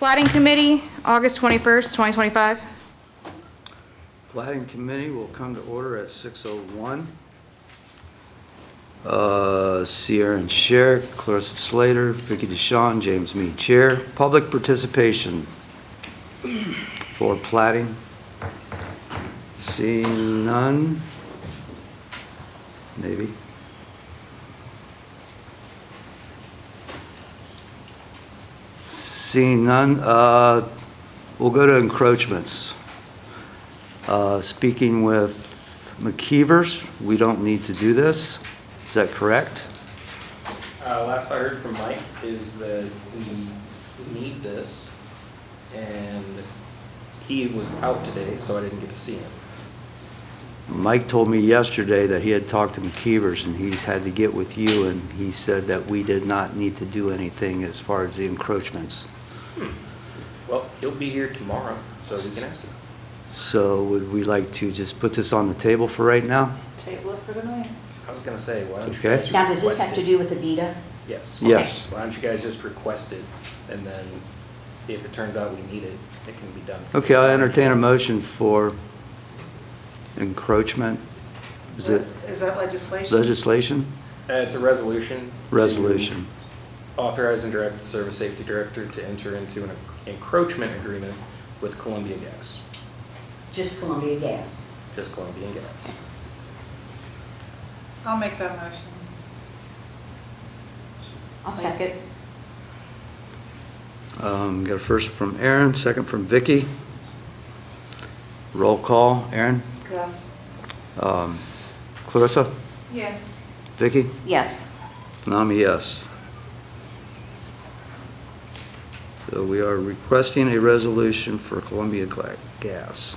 Platting Committee, August 21st, 2025. Platting Committee will come to order at 6:01. Sierra and Sherrick, Clarissa Slater, Vicky DeShawn, James Mead, Chair. Public participation for platting. Seeing none. Maybe. Seeing none, we'll go to encroachments. Speaking with McKeevers, we don't need to do this. Is that correct? Last I heard from Mike is that we need this, and he was out today, so I didn't get to see him. Mike told me yesterday that he had talked to McKeevers and he's had to get with you, and he said that we did not need to do anything as far as the encroachments. Well, he'll be here tomorrow, so we can ask him. So would we like to just put this on the table for right now? Table it for tonight. I was gonna say, why don't you Okay. guys Now, does this have request to it? do with the VITA? Yes. Yes. Why don't you guys just request it, and then if it turns out we need it, it can be done. Okay, I'll entertain a motion for encroachment. Is it Is that legislation? legislation? It's a resolution. to Resolution. Authorize and direct the Service Safety Director to enter into an encroachment agreement with Columbia Gas, Just Columbia Gas. just Columbia Gas. I'll make that motion. I'll second. Got a first from Aaron, second from Vicky. Roll call, Aaron? Yes. Clarissa? Yes. Vicky? Yes. And I'm a yes. So we are requesting a resolution for Columbia Gas.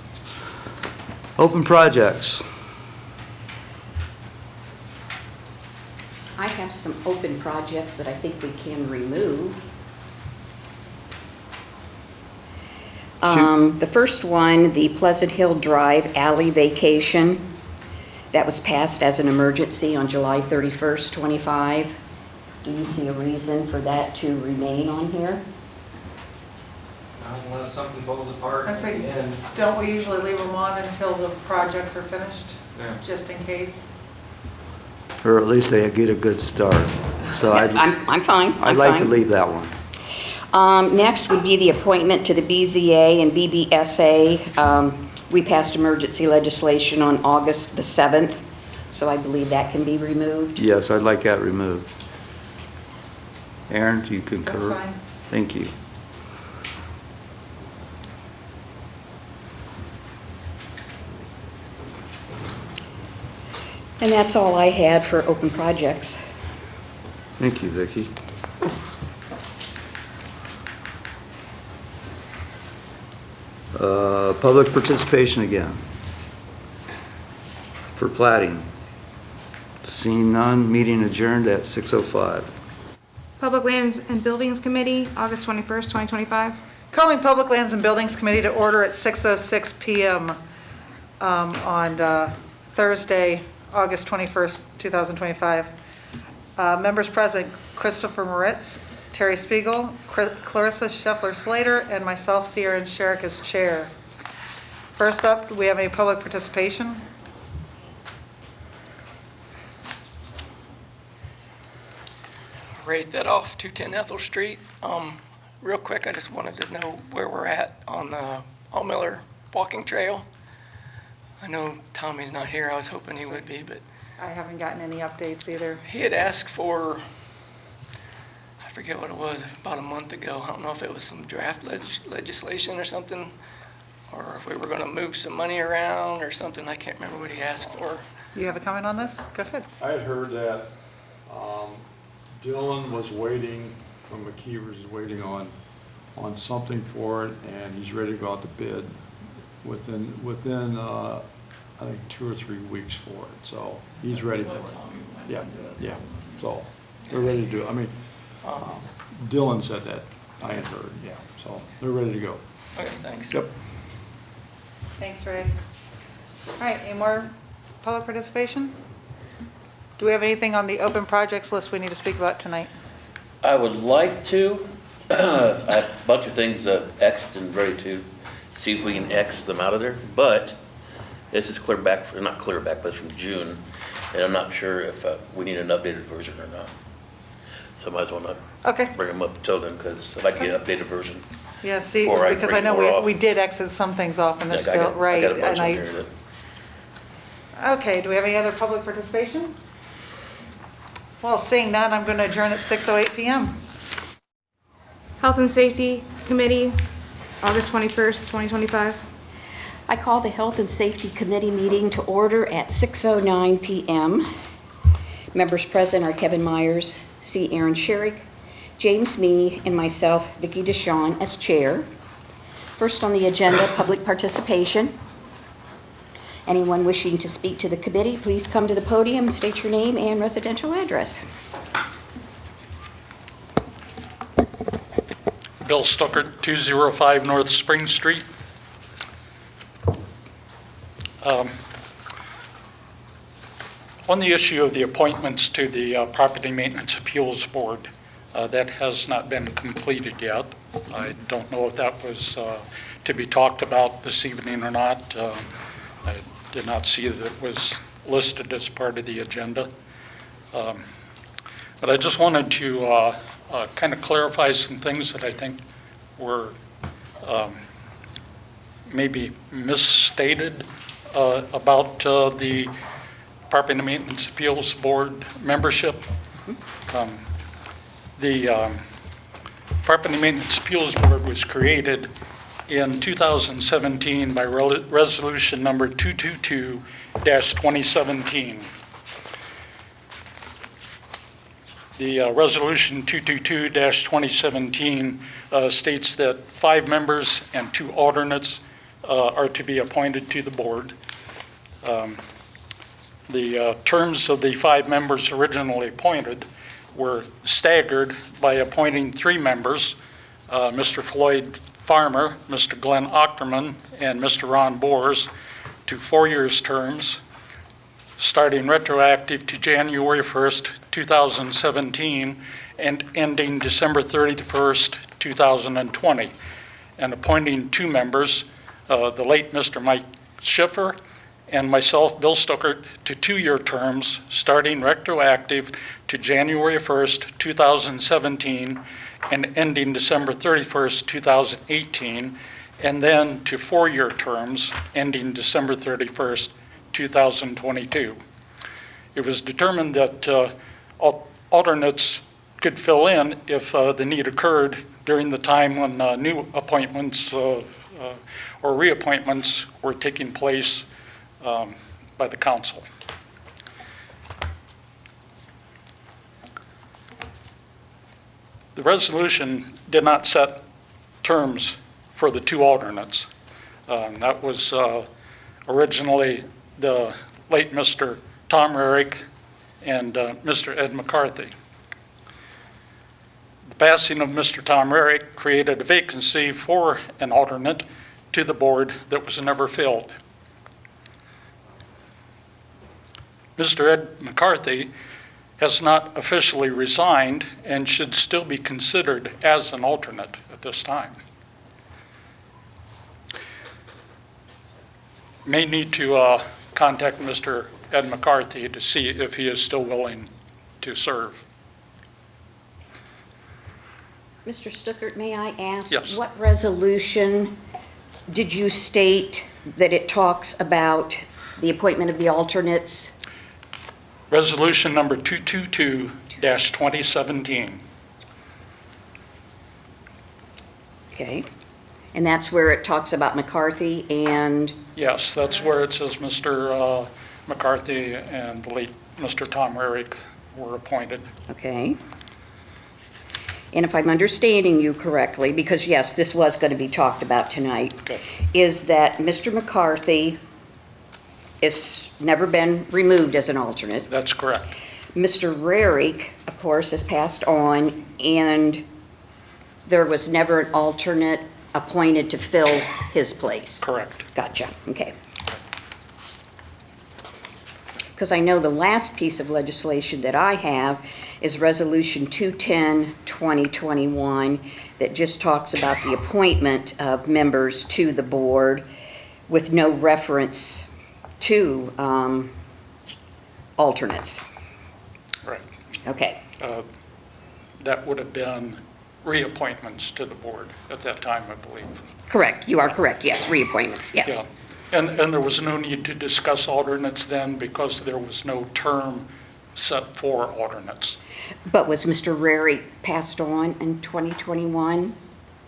Open projects. I have some open projects that I think we can remove. Shoot. The first one, the Pleasant Hill Drive Alley Vacation, that was passed as an emergency on July 31st, 25. Do you see a reason for that to remain on here? Not unless something falls apart. I say, and don't we usually leave them on until the projects are finished, yeah. just in case? Or at least they get a good start. So I'm fine. I'd like to leave that one. Next would be the appointment to the BZA and BBSA. We passed emergency legislation on August the 7th, so I believe that can be removed. Yes, I'd like that removed. Aaron, do you concur? That's fine. Thank you. And that's all I had for open projects. Thank you, Vicki. Public participation again. For platting. Seeing none, meeting adjourned at 6:05. Public Lands and Buildings Committee, August 21st, 2025. Calling Public Lands and Buildings Committee to order at 6:06 PM on Thursday, August 21st, 2025. Members present, Christopher Mauritz, Terry Spiegel, Clarissa Slater, and myself, Sierra and Sherrick, as chair. First up, do we have any public participation? Ray Thitoff, 210 Ethel Street. Real quick, I just wanted to know where we're at on the Allmiller walking trail. I know Tommy's not here. I was hoping he would be, but I haven't gotten any updates either. he had asked for, I forget what it was, about a month ago. I don't know if it was some draft legislation or something, or if we were going to move some money around or something. I can't remember what he asked for. Do you have a comment on this? Go ahead. I had heard that Dylan was waiting, from McKeevers is waiting on something for it, and he's ready to go out to bid within I think 2 or 3 weeks for it. So he's ready for it. Yeah, yeah. So they're ready to do it. I mean, Dylan said that. I had heard, yeah. So they're ready to go. Okay, thanks. Yep. Thanks, Ray. All right, any more public participation? Do we have anything on the open projects list we need to speak about tonight? I would like to, I have a bunch of things X'd and ready to see if we can X them out of there, but this is clear back, not clear back, but it's from June, and I'm not sure if we need an updated version or not. So I might as well not Okay. bring them up until then, because I'd like to get an updated version. Yeah, see, Before I because I break know more off. we did exit some things off and they're Yeah, still, right. I got a bunch and on here that. Okay, do we have any other public participation? Well, seeing none, I'm going to adjourn at 6:08 PM. Health and Safety Committee, August 21st, 2025. I call the Health and Safety Committee meeting to order at 6:09 PM. Members present are Kevin Myers, C. Aaron Sherrick, James Mee, and myself, Vicki DeShawn, as chair. First on the agenda, public participation. Anyone wishing to speak to the committee, please come to the podium, state your name and residential address. Bill Stuckert, 205 North Spring Street. On the issue of the appointments to the Property Maintenance Appeals Board, that has not been completed yet. I don't know if that was to be talked about this evening or not. I did not see that it was listed as part of the agenda. But I just wanted to kind of clarify some things that I think were maybe misstated about the Property Maintenance Appeals Board membership. The Property Maintenance Appeals Board was created in 2017 by resolution number 222-2017. The resolution 222-2017 states that 5 members and 2 alternates are to be appointed to the board. The terms of the 5 members originally appointed were staggered by appointing 3 members, Mr. Floyd Farmer, Mr. Glenn Ochterman, and Mr. Ron Boers, to 4 years terms, starting retroactive to January 1st, 2017, and ending December 31st, 2020, and appointing 2 members, the late Mr. Mike Schiffer and myself, Bill Stuckert, to 2-year terms, starting retroactive to January 1st, 2017, and ending December 31st, 2018, and then to 4-year terms, ending December 31st, 2022. It was determined that alternates could fill in if the need occurred during the time when new appointments or reappointments were taking place by the council. The resolution did not set terms for the 2 alternates. That was originally the late Mr. Tom Rarick and Mr. Ed McCarthy. The passing of Mr. Tom Rarick created a vacancy for an alternate to the board that was never filled. Mr. Ed McCarthy has not officially resigned and should still be considered as an alternate at this time. May need to contact Mr. Ed McCarthy to see if he is still willing to serve. Mr. Stuckert, may I ask? Yes. What resolution did you state that it talks about the appointment of the alternates? Resolution number 222-2017. Okay. And that's where it talks about McCarthy and, Yes, that's where it says Mr. McCarthy and the late Mr. Tom Rarick were appointed. okay. And if I'm understanding you correctly, because yes, this was going to be talked about tonight, Okay. is that Mr. McCarthy has never been removed as an alternate. That's correct. Mr. Rarick, of course, has passed on, and there was never an alternate appointed to fill his place. Correct. Gotcha, okay. because I know the last piece of legislation that I have is Resolution 210, 2021, that just talks about the appointment of members to the board with no reference to alternates. Right. Okay, That would have been reappointments to the board at that time, I believe. correct, you are correct, yes, reappointments, yes. Yeah. And there was no need to discuss alternates then because there was no term set for alternates. But was Mr. Rary passed on in 2021?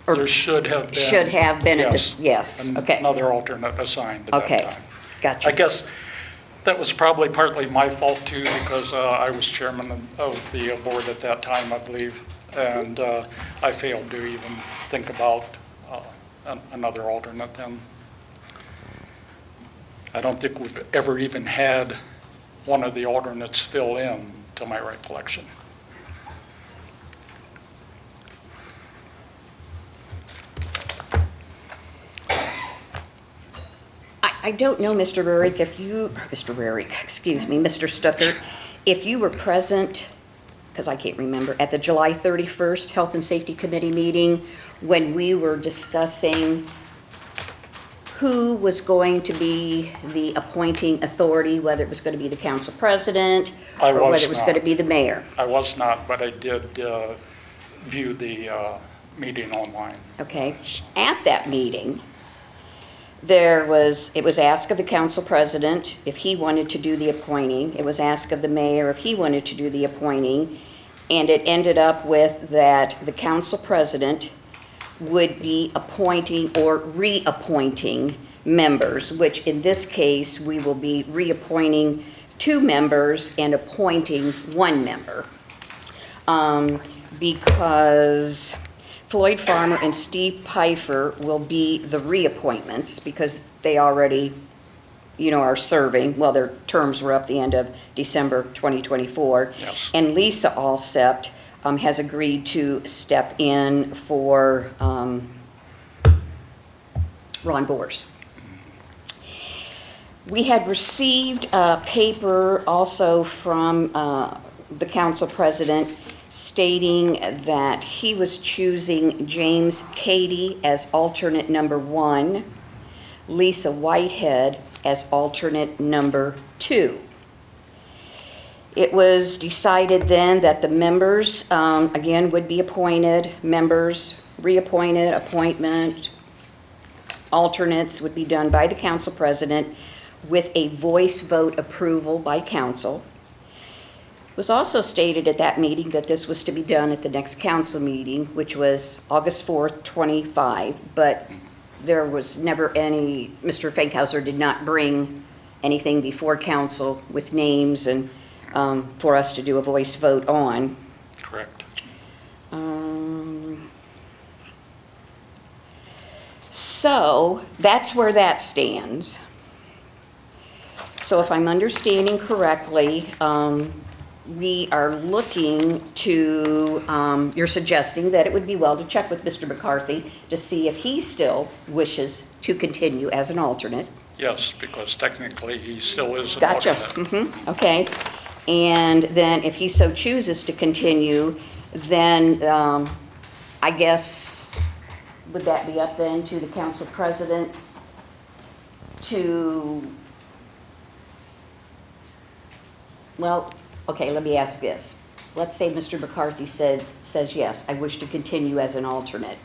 Or There should have been. should have been a Yes. yes, okay. Another alternate assigned at that Okay, time. gotcha. I guess that was probably partly my fault too, because I was chairman of the board at that time, I believe, and I failed to even think about another alternate then. I don't think we've ever even had one of the alternates fill in, to my recollection. I don't know, Mr. Rarick, Mr. Stuckert, if you were present, because I can't remember, at the July 31st Health and Safety Committee meeting when we were discussing who was going to be the appointing authority, whether it was going to be the council president I or whether was it was not. going to be the mayor. I was not, but I did view the meeting online. Okay. At that meeting, it was asked of the council president if he wanted to do the appointing. It was asked of the mayor if he wanted to do the appointing. And it ended up with that the council president would be appointing or reappointing members, which in this case, we will be reappointing 2 members and appointing 1 member. Because Floyd Farmer and Steve Pfeiffer will be the reappointments because they already, are serving. Well, their terms were up the end of December 2024. Yes. And Lisa Alsept has agreed to step in for Ron Bors. We had received a paper also from the council president stating that he was choosing James Cady as alternate number 1, Lisa Whitehead as alternate number 2. It was decided then that the members, again, would be appointed, members reappointed, appointment, alternates would be done by the council president with a voice vote approval by council. It was also stated at that meeting that this was to be done at the next council meeting, which was August 4th, 25, but there was never any, Mr. Fankhauser did not bring anything before council with names and for us to do a voice vote on. Correct. So that's where that stands. So if I'm understanding correctly, we are looking to, you're suggesting that it would be well to check with Mr. McCarthy to see if he still wishes to continue as an alternate. Yes, because technically he still is an Gotcha. alternate. Okay. And then if he so chooses to continue, then I guess, would that be up then to the council president to, well, okay, let me ask this. Let's say Mr. McCarthy says, yes, I wish to continue as an alternate.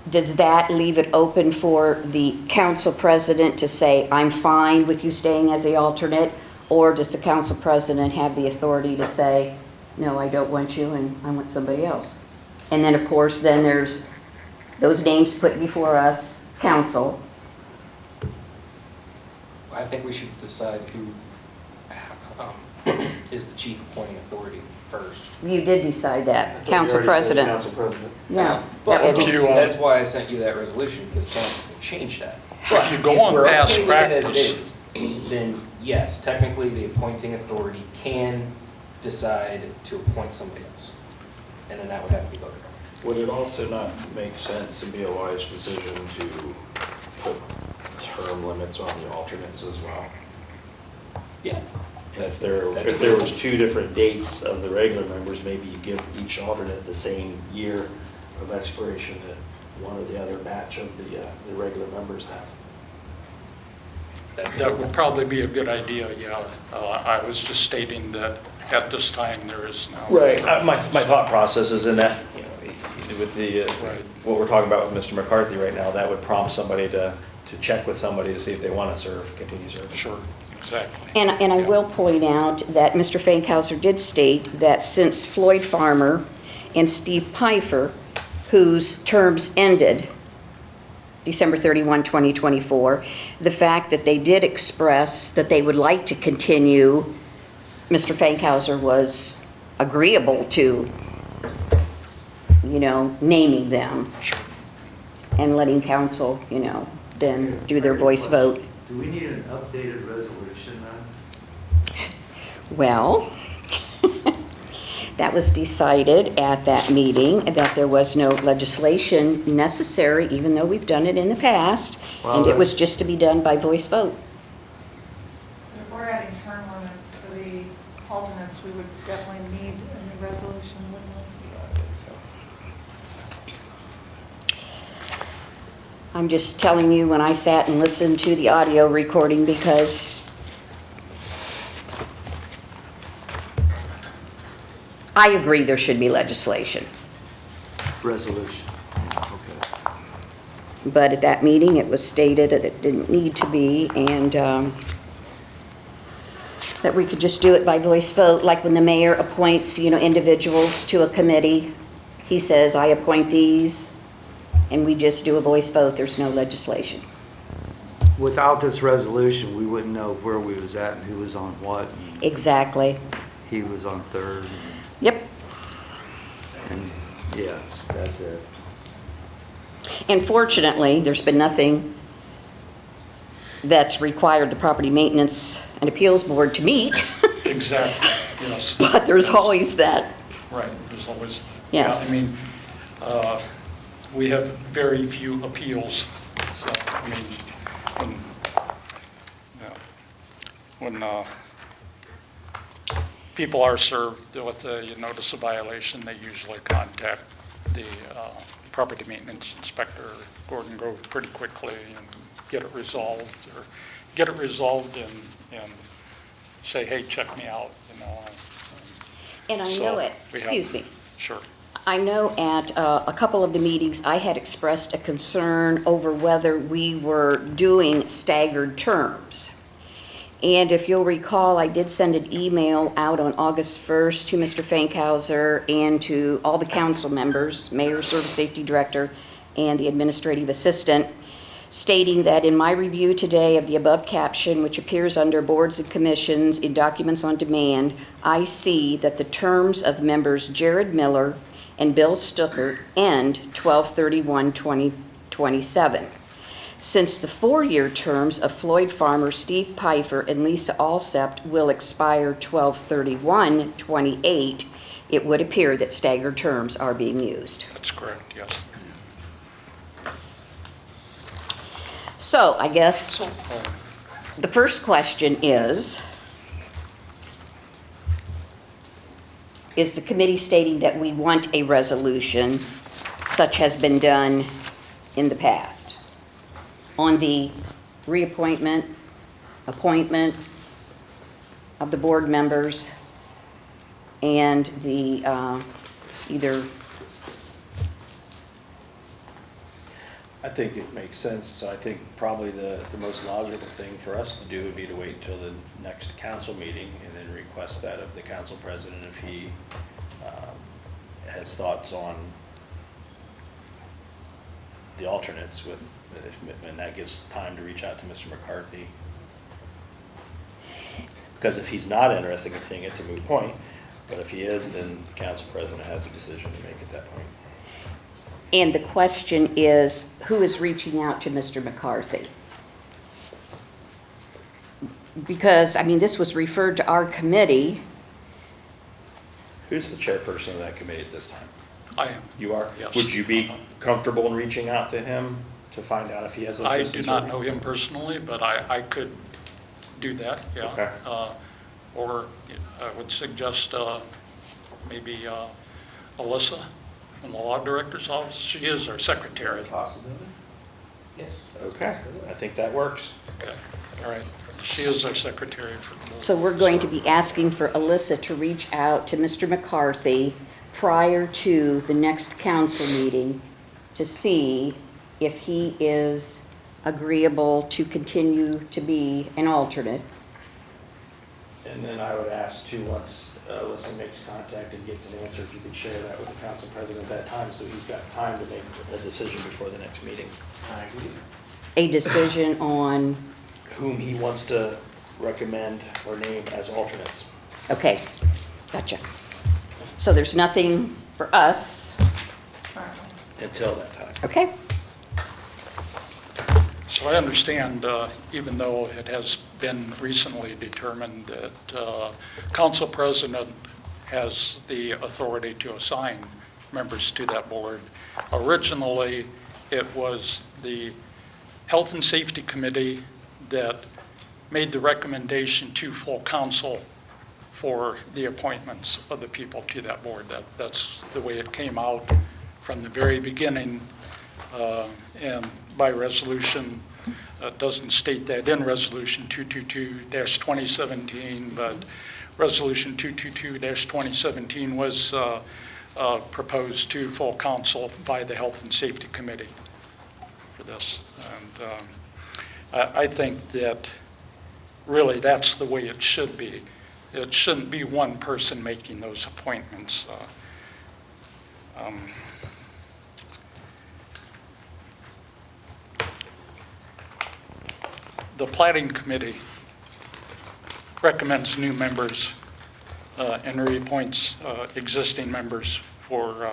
Does that leave it open for the council president to say, I'm fine with you staying as the alternate? Or does the council president have the authority to say, no, I don't want you and I want somebody else? And then, of course, then there's those names put before us, council. I think we should decide who is the chief appointing authority first. You did decide that, council president. Council president. Yeah. But that was- that's why I sent you that resolution, because council can change that. If you go on past If we're okay with it as practice. it is, then yes, technically the appointing authority can decide to appoint somebody else. And then that would have to be voted on. Would it also not make sense and be a wise decision to put term limits on the alternates as well? Yeah. And if there was 2 different dates of the regular members, maybe you give each alternate the same year of expiration that one or the other batch of the regular members have. That would probably be a good idea, yeah. I was just stating that at this time, there is no. Right, my thought process is in that, you know, with the, Right. what we're talking about with Mr. McCarthy right now, that would prompt somebody to check with somebody to see if they want to serve, continue serving. Sure, exactly. And I will point out that Mr. Fankhauser did state that since Floyd Farmer and Steve Pfeiffer, whose terms ended December 31, 2024, the fact that they did express that they would like to continue, Mr. Fankhauser was agreeable to, you know, naming them and letting council, you know, then do their voice vote. Do we need an updated resolution then? Well, that was decided at that meeting, that there was no legislation necessary, even though we've done it in the past, and it was just to be done by voice vote. If we're adding term limits to the alternates, we would definitely need a new resolution, wouldn't we? I'm just telling you, when I sat and listened to the audio recording, because I agree there should be legislation. Resolution, okay. But at that meeting, it was stated that it didn't need to be, and that we could just do it by voice vote, like when the mayor appoints, you know, individuals to a committee. He says, I appoint these, and we just do a voice vote. There's no legislation. Without this resolution, we wouldn't know where we was at and who was on what. And Exactly. he was on third. Yep. And yes, that's it. And fortunately, there's been nothing that's required the Property Maintenance and Appeals Board to meet, Exactly, yes. but there's always that. Right, there's always. Yes. I mean, we have very few appeals, so, I mean, when people are served with a notice of violation, they usually contact the property maintenance inspector, Gordon Grove, pretty quickly and get it resolved, or get it resolved and say, hey, check me out, you know. And I So know it, we have- excuse me. Sure. I know at a couple of the meetings, I had expressed a concern over whether we were doing staggered terms. And if you'll recall, I did send an email out on August 1st to Mr. Fankhauser and to all the council members, Mayor, Service Safety Director, and the Administrative Assistant, stating that in my review today of the above caption, which appears under Boards and Commissions in Documents on Demand, I see that the terms of members Jared Miller and Bill Stuckert end 12/31/2027. Since the 4-year terms of Floyd Farmer, Steve Pfeiffer, and Lisa Alsept will expire 12/31/28, it would appear that staggered terms are being used. That's correct, yes. So I guess So, the first question is the committee stating that we want a resolution such has been done in the past on the reappointment, appointment of the board members and the either. I think it makes sense. So I think probably the most logical thing for us to do would be to wait until the next council meeting and then request that of the council president if he has thoughts on the alternates and that gives time to reach out to Mr. McCarthy. Because if he's not interested in continuing, it's a moot point. But if he is, then the council president has a decision to make at that point. And the question is, who is reaching out to Mr. McCarthy? Because, I mean, this was referred to our committee. Who's the chairperson of that committee at this time? I am. You are? Yes. Would you be comfortable in reaching out to him to find out if he has I interest do in not serving? know him personally, but I could do that, yeah. Okay. Or I would suggest maybe Alyssa in the law director's office. She is our secretary. Possibility? Yes. Okay, I think that works. Okay, all right. She is our secretary for the board. So we're going to be asking for Alyssa to reach out to Mr. McCarthy prior to the next council meeting to see if he is agreeable to continue to be an alternate. And then I would ask too, once Alyssa makes contact and gets an answer, if you could share that with the council president at that time, so he's got time to make a decision before the next meeting. I agree. A decision on, Whom he wants to recommend or name as alternates. okay, gotcha. So there's nothing for us, Until that time. okay? So I understand, even though it has been recently determined that council president has the authority to assign members to that board, originally it was the Health and Safety Committee that made the recommendation to full council for the appointments of the people to that board. That's the way it came out from the very beginning. And by resolution, it doesn't state that in Resolution 222-2017, but Resolution 222-2017 was proposed to full council by the Health and Safety Committee for this. And I think that really that's the way it should be. It shouldn't be one person making those appointments. The Platting Committee recommends new members and reappoints existing members for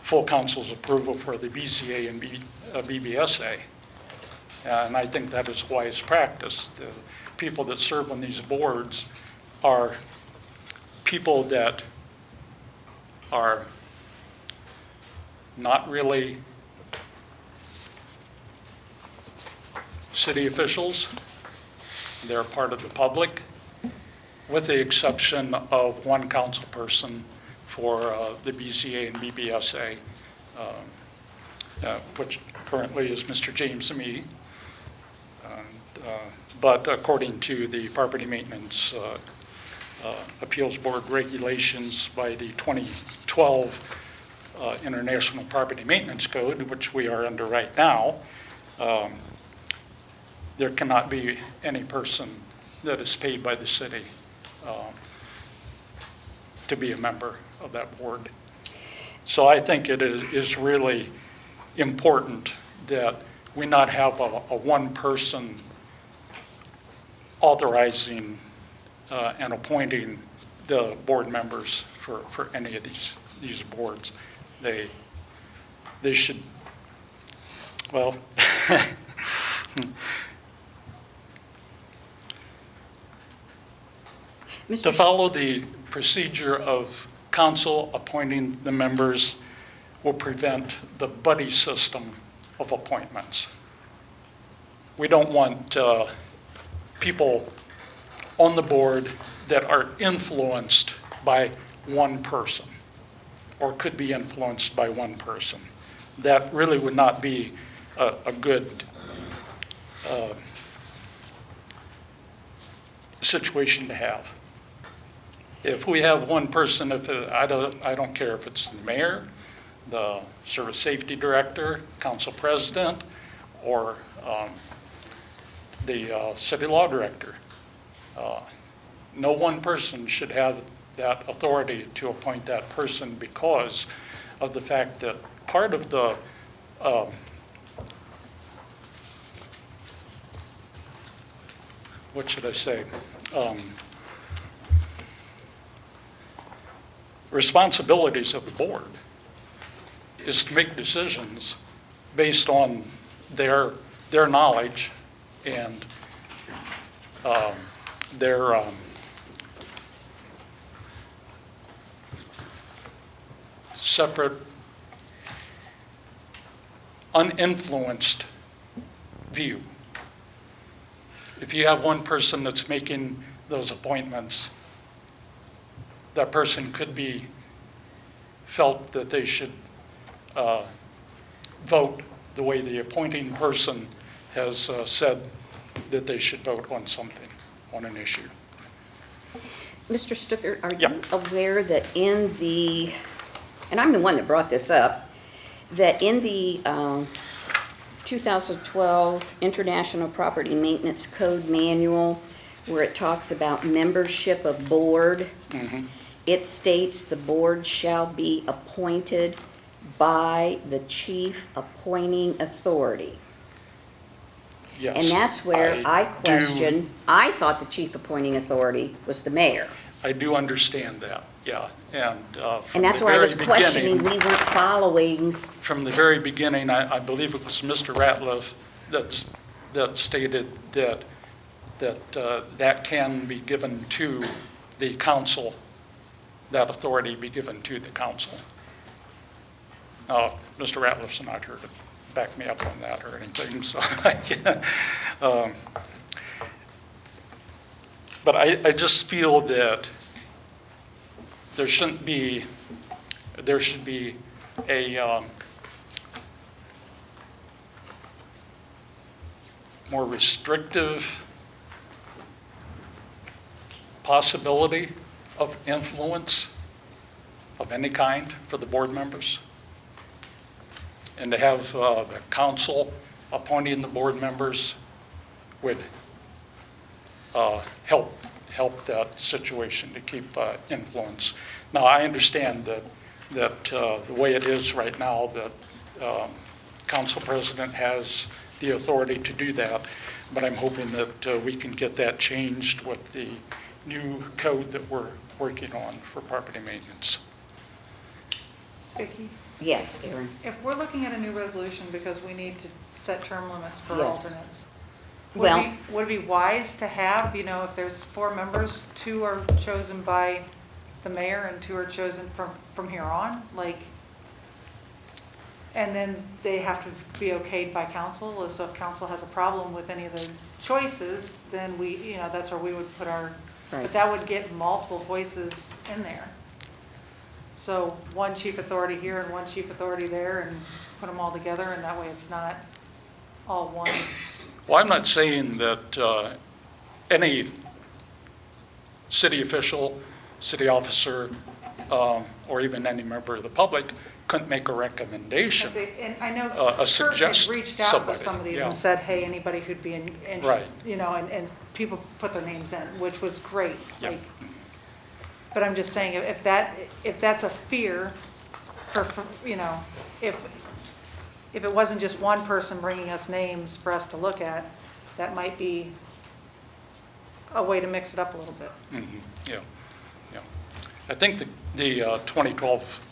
full council's approval for the BCA and BBSA. And I think that is wise practice. The people that serve on these boards are people that are not really city officials. They're part of the public, with the exception of one council person for the BCA and BBSA, which currently is Mr. James Me. But according to the Property Maintenance Appeals Board regulations by the 2012 International Property Maintenance Code, which we are under right now, there cannot be any person that is paid by the city to be a member of that board. So I think it is really important that we not have a one person authorizing and appointing the board members for any of these boards. They should, well, to follow the procedure of council appointing the members will prevent the buddy system of appointments. We don't want people on the board that are influenced by one person or could be influenced by one person. That really would not be a good situation to have. If we have one person, I don't care if it's the mayor, the service safety director, council president, or the city law director. No one person should have that authority to appoint that person because of the fact that part of the what should I say? Responsibilities of the board is to make decisions based on their knowledge and their separate, uninfluenced view. if you have one person that's making those appointments, that person could be felt that they should vote the way the appointing person has said that they should vote on something, on an issue. Mr. Stuckert, are Yeah. you aware that in the, and I'm the one that brought this up, that in the 2012 International Property Maintenance Code Manual, where it talks about membership of board, it states the board shall be appointed by the chief appointing authority. Yes. And that's where I do- question, I thought the chief appointing authority was the mayor. I do understand that, yeah. And from And that's the where I was very questioning, beginning- we weren't following. From the very beginning, I believe it was Mr. Ratliff that stated that can be given to the council, that authority be given to the council. Mr. Ratliff's not here to back me up on that or anything, so I can't. But I just feel that there should be a more restrictive possibility of influence of any kind for the board members. And to have the council appointing the board members would help that situation to keep influence. Now, I understand that the way it is right now, that council president has the authority to do that, but I'm hoping that we can get that changed with the new code that we're working on for property maintenance. Vicki, Yes, Aaron. if we're looking at a new resolution because we need to set term limits for Yes. alternates, Well- would it be wise to have, if there's 4 members, 2 are chosen by the mayor and 2 are chosen from here on? And then they have to be okayed by council, so if council has a problem with any of the choices, then that's where we would put our, Right. but that would get multiple voices in there. So one chief authority here and one chief authority there, and put them all together, and that way it's not all one. Well, I'm not saying that any city official, city officer, or even any member of the public couldn't make a recommendation. And I know Kurt suggest had reached out somebody, with some of these yeah. and said, hey, anybody who'd be in, Right. and people put their names in, which was great. Yeah. But I'm just saying, if that's a fear for, if it wasn't just one person bringing us names for us to look at, that might be a way to mix it up a little bit. Yeah, yeah. I think the 2012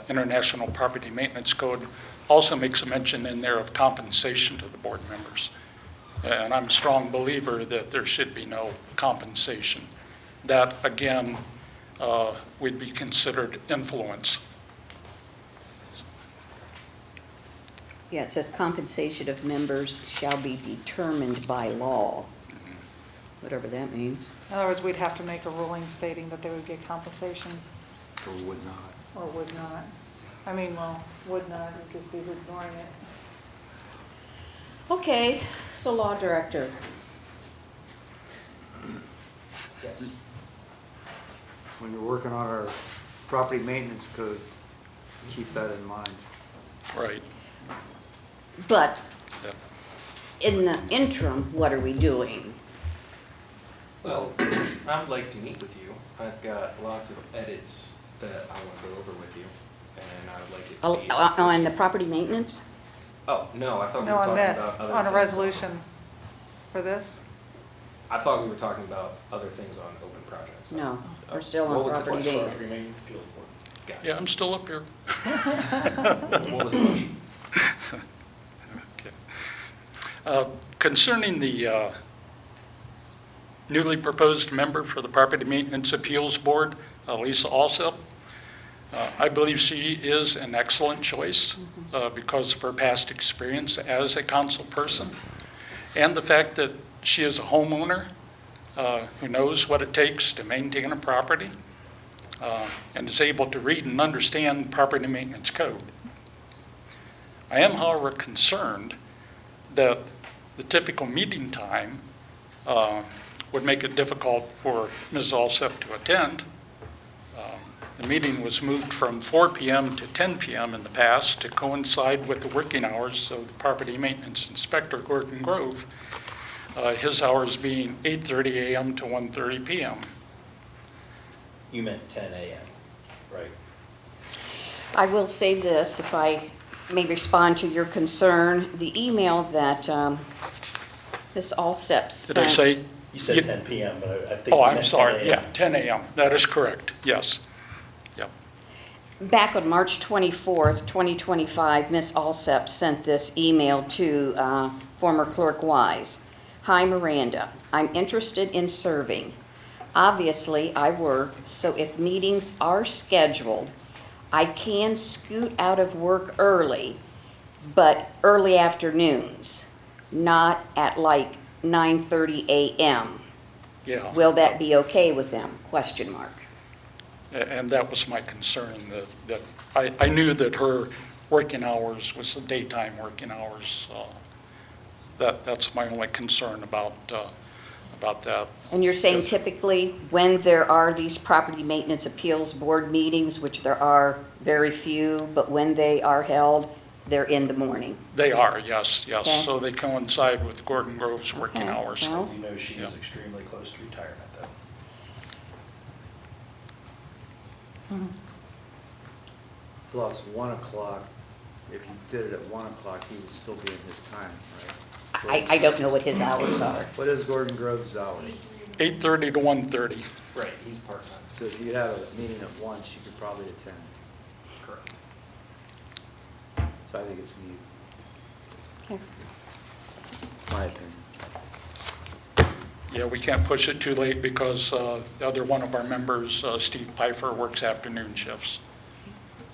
International Property Maintenance Code also makes a mention in there of compensation to the board members. And I'm a strong believer that there should be no compensation. That, again, would be considered influence. Yeah, it says compensation of members shall be determined by law, whatever that means. In other words, we'd have to make a ruling stating that they would get compensation Or would not. or would not. Would not, would just be ignoring it. Okay, so law director. Yes. When you're working on our property maintenance code, keep that in mind. Right. But Yeah. in the interim, what are we doing? Well, I would like to meet with you. I've got lots of edits that I want to go over with you, and I would like it to be. On the property maintenance? Oh, no, I thought we No, were on talking this, about other on a things. resolution for this? I thought we were talking about other things on open projects. No, we're still What on was the property question? maintenance. Gotcha. Yeah, I'm still up here. What was the question? Okay. Concerning the newly proposed member for the Property Maintenance Appeals Board, Lisa Alsop, I believe she is an excellent choice because of her past experience as a council person, and the fact that she is a homeowner who knows what it takes to maintain a property and is able to read and understand property maintenance code. I am, however, concerned that the typical meeting time would make it difficult for Ms. Alsep to attend. The meeting was moved from 4 p.m. to 10 p.m. in the past to coincide with the working hours of the property maintenance inspector, Gordon Grove, his hours being 8:30 a.m. to 1:30 p.m. You meant 10 a.m., right? I will say this, if I may respond to your concern, the email that Ms. Alsep sent. Did I say? You said 10 p.m., but I think. Oh, you I'm meant sorry. 10 Yeah, a.m. 10 a.m. That is correct. Yes. Yep. Back on March 24th, 2025, Ms. Alsep sent this email to former Clerk Wise. Hi, Miranda. I'm interested in serving. Obviously, I work, so if meetings are scheduled, I can scoot out of work early, but early afternoons, not at like 9:30 a.m. Yeah. Will that be okay with them? Question mark. And that was my concern, that I knew that her working hours was the daytime working hours. That's my only concern about that. And you're saying Yes. typically, when there are these property maintenance appeals board meetings, which there are very few, but when they are held, they're in the morning? They are, yes, yes. Okay. So they coincide with Gordon Grove's working Okay, hours. well. You know she Yeah. is extremely close to retirement, though. Plus 1 o'clock, if you did it at 1 o'clock, he would still be in his time, right? I don't know what his hours are. What is Gordon Grove's hours? 8:30 to 1:30. Right, he's part-time. So if you have a meeting at 1, she could probably attend. Correct. So I think it's mute, Okay. my opinion. Yeah, we can't push it too late because the other one of our members, Steve Pfeiffer, works afternoon shifts.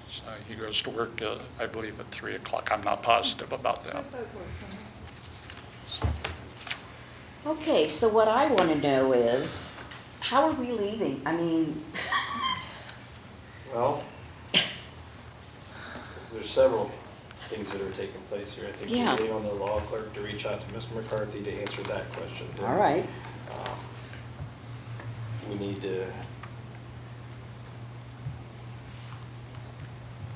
So he goes to work, I believe, at 3 o'clock. I'm not positive about that. Okay, so what I want to know is, how are we leaving? I mean, Well, there's several things that are taking place here. I think Yeah. we're waiting on the law clerk to reach out to Ms. McCarthy to answer that question. all right. We need to,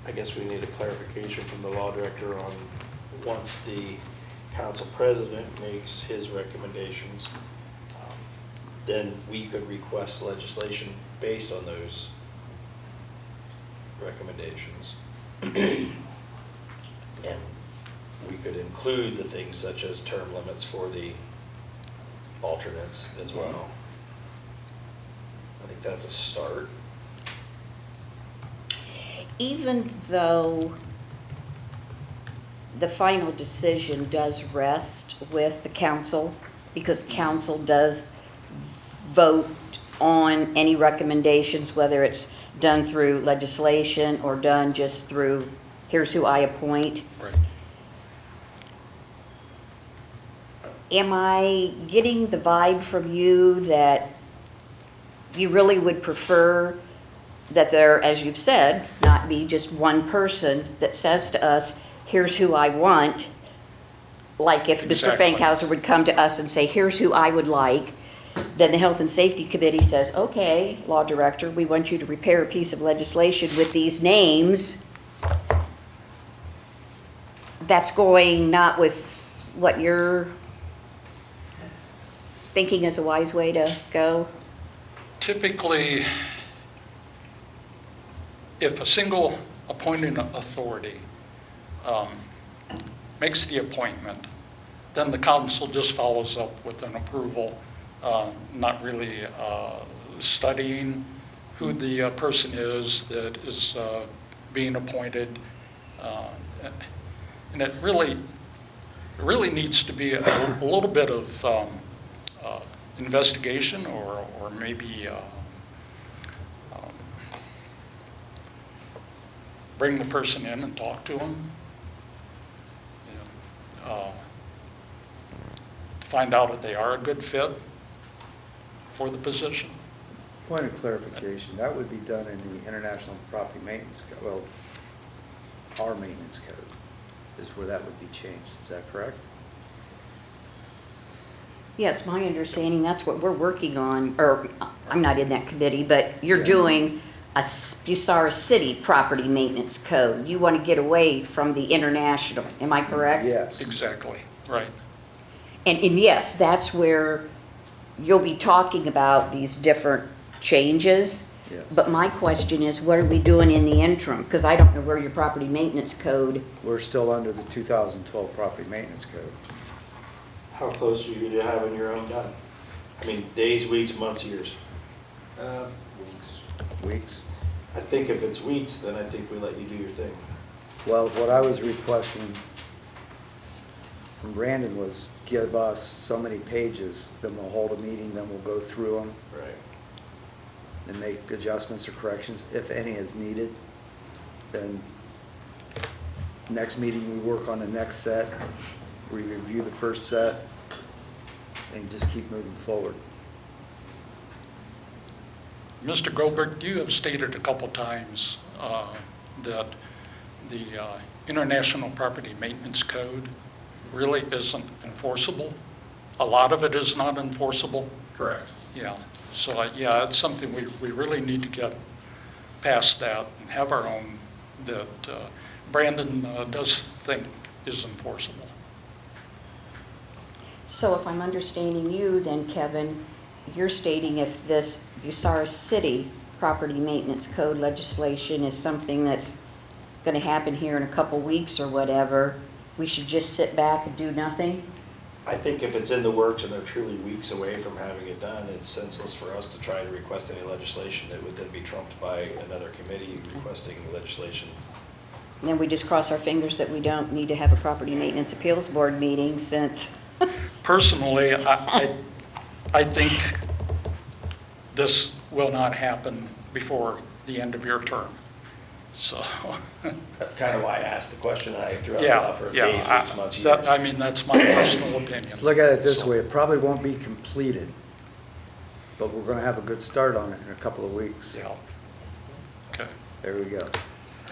I guess we need a clarification from the law director on, once the council president makes his recommendations, then we could request legislation based on those recommendations. And we could include the things such as term limits for the alternates as well. I think that's a start. Even though the final decision does rest with the council, because council does vote on any recommendations, whether it's done through legislation or done just through, here's who I appoint. Right. Am I getting the vibe from you that you really would prefer that there, as you've said, not be just one person that says to us, here's who I want? Like if Mr. Exactly. Fankhauser would come to us and say, here's who I would like, then the Health and Safety Committee says, okay, Law Director, we want you to prepare a piece of legislation with these names. That's going not with what you're thinking is a wise way to go? Typically, if a single appointing authority makes the appointment, then the council just follows up with an approval, not really studying who the person is that is being appointed. And it really needs to be a little bit of investigation or maybe bring the person in and talk to them. To find out if they are a good fit for the position. Point of clarification, that would be done in the International Property Maintenance Code, well, our maintenance code is where that would be changed, is that correct? Yeah, it's my understanding that's what we're working on, or I'm not in that committee, but you're doing a Bucyrus City Property Maintenance Code. You want to get away from the international, am I correct? Yes. Exactly, right. And yes, that's where you'll be talking about these different changes. Yes. But my question is, what are we doing in the interim? Because I don't know where your property maintenance code, We're still under the 2012 Property Maintenance Code. How close are you to having your own done? I mean, days, weeks, months, years? Weeks. Weeks? I think if it's weeks, then I think we let you do your thing. Well, what I was requesting from Brandon was give us so many pages, then we'll hold a meeting, then we'll go through them Right. and make adjustments or corrections, if any is needed. Then next meeting, we work on the next set, we review the first set, and just keep moving forward. Mr. Goldberg, you have stated a couple times that the International Property Maintenance Code really isn't enforceable. A lot of it is not enforceable. Correct. Yeah, so yeah, it's something we really need to get past that and have our own that Brandon does think is enforceable. so if I'm understanding you then, Kevin, you're stating if this Bucyrus City Property Maintenance Code legislation is something that's going to happen here in a couple weeks or whatever, we should just sit back and do nothing? I think if it's in the works and they're truly weeks away from having it done, it's senseless for us to try to request any legislation that would then be trumped by another committee requesting legislation. And then we just cross our fingers that we don't need to have a Property Maintenance Appeals Board meeting since, Personally, I think this will not happen before the end of your term. So, That's kind of why I asked the question. I threw out the yeah, offer of yeah. days, weeks, months, years. I mean, that's my personal opinion. Let's look at it this way, it probably won't be completed, but we're gonna have a good start on it in a couple of weeks. Yeah. Okay. There we go.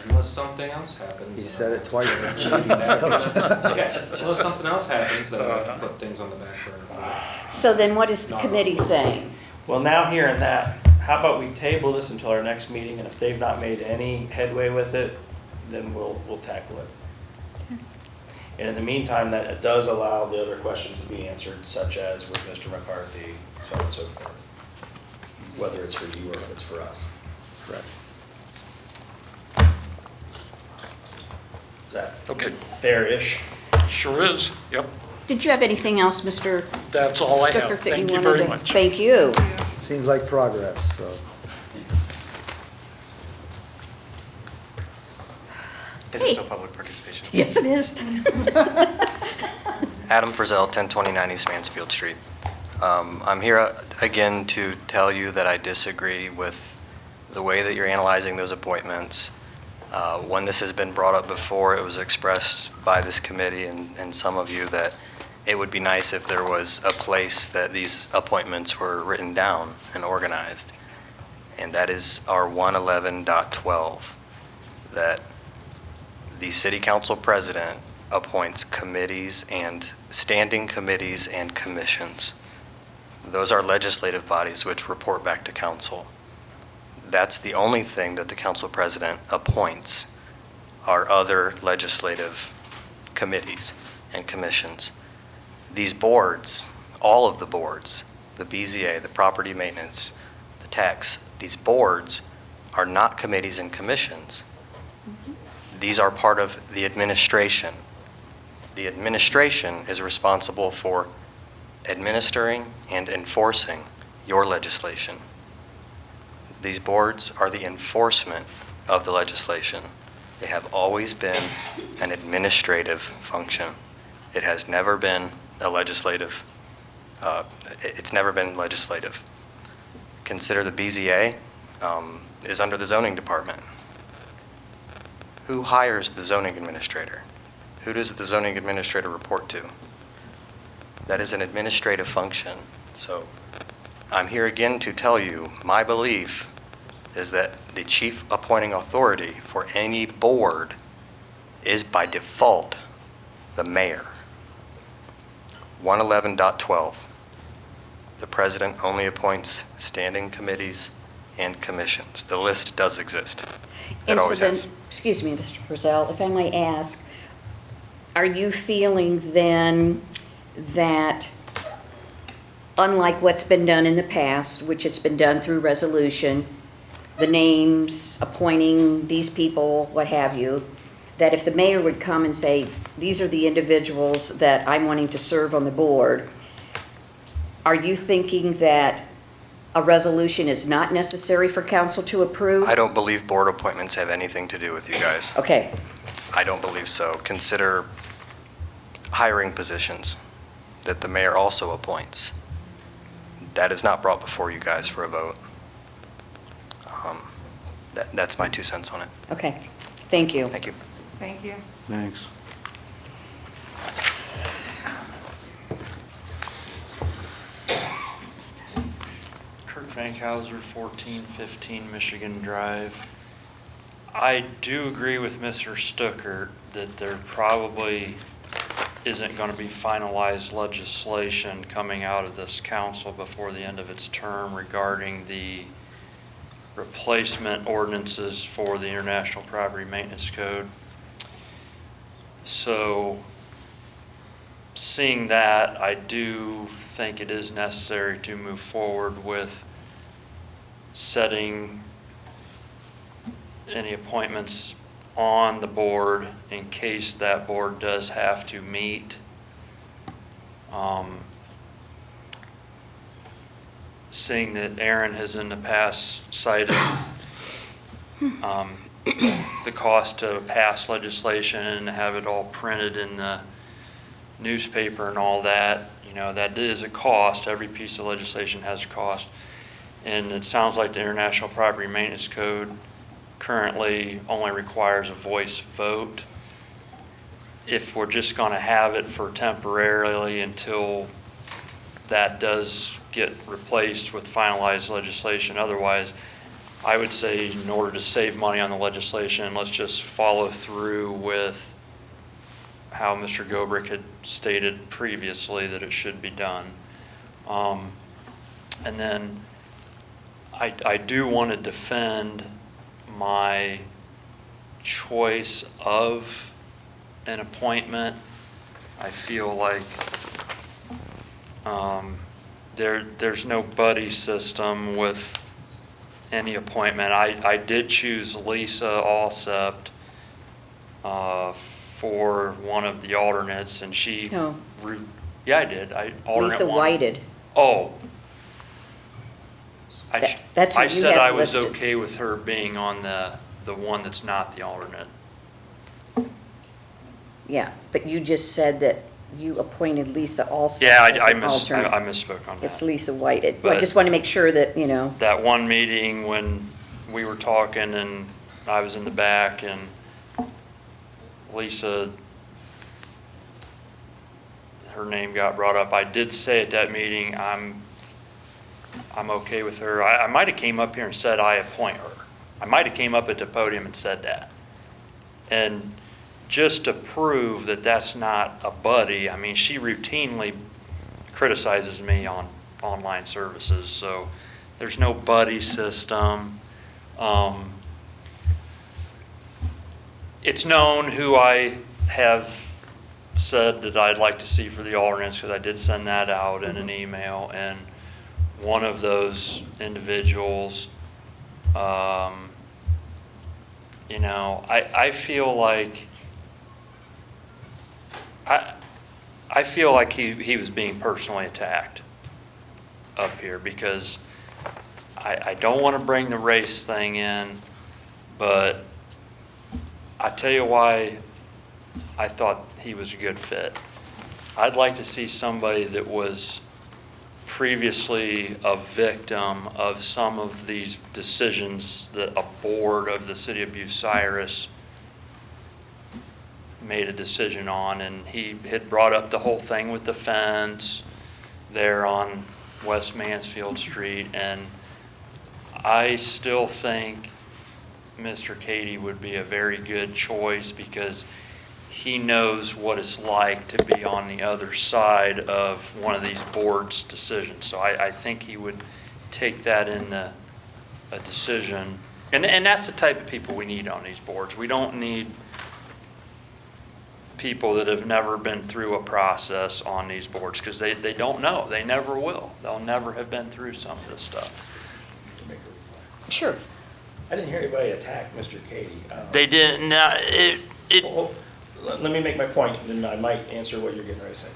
Unless something else happens. He said it twice this meeting, so. Okay, unless something else happens, then I'll have to put things on the back burner. so then what is the committee saying? Well, now hearing that, how about we table this until our next meeting, and if they've not made any headway with it, then we'll tackle it. And in the meantime, that it does allow the other questions to be answered, such as with Mr. McCarthy, so on and so forth. Whether it's for you or if it's for us. Correct. Is that Okay, fair-ish? sure is. Yep, Did you have anything else, Mr. that's all I Stuckert, have. that Thank you wanted very to- much. Thank you. Seems like progress, so. Is it still public participation? Yes, it is. Adam Frizzell, 1029 East Mansfield Street. I'm here again to tell you that I disagree with the way that you're analyzing those appointments. When this has been brought up before, it was expressed by this committee and some of you that it would be nice if there was a place that these appointments were written down and organized. And that is our 111.12, that the city council president appoints committees and standing committees and commissions. Those are legislative bodies which report back to council. That's the only thing that the council president appoints, are other legislative committees and commissions. These boards, all of the boards, the BZA, the property maintenance, the tax, these boards are not committees and commissions. These are part of the administration. The administration is responsible for administering and enforcing your legislation. These boards are the enforcement of the legislation. They have always been an administrative function. It has never been a legislative, it's never been legislative. Consider the BZA is under the zoning department. Who hires the zoning administrator? Who does the zoning administrator report to? That is an administrative function. So I'm here again to tell you, my belief is that the chief appointing authority for any board is by default the mayor. 111.12. The president only appoints standing committees and commissions. The list does exist. It And so always then, has. excuse me, Mr. Frizzell, if I may ask, are you feeling then that, unlike what's been done in the past, which it's been done through resolution, the names, appointing these people, what have you, that if the mayor would come and say, these are the individuals that I'm wanting to serve on the board, are you thinking that a resolution is not necessary for council to approve? I don't believe board appointments have anything to do with you guys. Okay, I don't believe so. Consider hiring positions that the mayor also appoints. That is not brought before you guys for a vote. That's my 2 cents on it. okay, thank you. Thank you. Thank you. Thanks. Kurt Fankhauser, 1415 Michigan Drive. I do agree with Mr. Stuckert that there probably isn't going to be finalized legislation coming out of this council before the end of its term regarding the replacement ordinances for the International Property Maintenance Code. So, seeing that, I do think it is necessary to move forward with setting any appointments on the board in case that board does have to meet. Seeing that Aaron has in the past cited the cost to pass legislation and have it all printed in the newspaper and all that, you know, that is a cost. Every piece of legislation has a cost. And it sounds like the International Property Maintenance Code currently only requires a voice vote. If we're just going to have it for temporarily until that does get replaced with finalized legislation, otherwise, I would say in order to save money on the legislation, let's just follow through with how Mr. Gobrick had stated previously that it should be done. And then I do want to defend my choice of an appointment. I feel like there's no buddy system with any appointment. I did choose Lisa Alsept for one of the alternates, and she... No. Yeah, I did. Alternate Lisa one. Whited. Oh. That's what I you said have I was listed. okay with her being on the one that's not the alternate. Yeah, but you just said that you appointed Lisa also Yeah, as I an alternate. misspoke on that. It's Lisa Whited. Well, I But- just want to make sure that, you know, That one meeting when we were talking and I was in the back and Lisa, her name got brought up. I did say at that meeting, I'm okay with her. I might have came up here and said I appoint her. I might have came up at the podium and said that. And just to prove that that's not a buddy, I mean, she routinely criticizes me on online services, so there's no buddy system. It's known who I have said that I'd like to see for the alternates, because I did send that out in an email, and one of those individuals, you know, I feel like I feel like he was being personally attacked up here, because I don't want to bring the race thing in, but I tell you why I thought he was a good fit. I'd like to see somebody that was previously a victim of some of these decisions that a board of the city of Bucyrus made a decision on, and he had brought up the whole thing with the fence there on West Mansfield Street, and I still think Mr. Cady would be a very good choice because he knows what it's like to be on the other side of one of these boards' decisions. So I think he would take that in a decision. And that's the type of people we need on these boards. We don't need people that have never been through a process on these boards because they don't know. They never will. They'll never have been through some of this stuff. Sure. I didn't hear anybody attack Mr. Cady. They didn't, Well, let me make my point, and then I might answer what you're getting ready to say.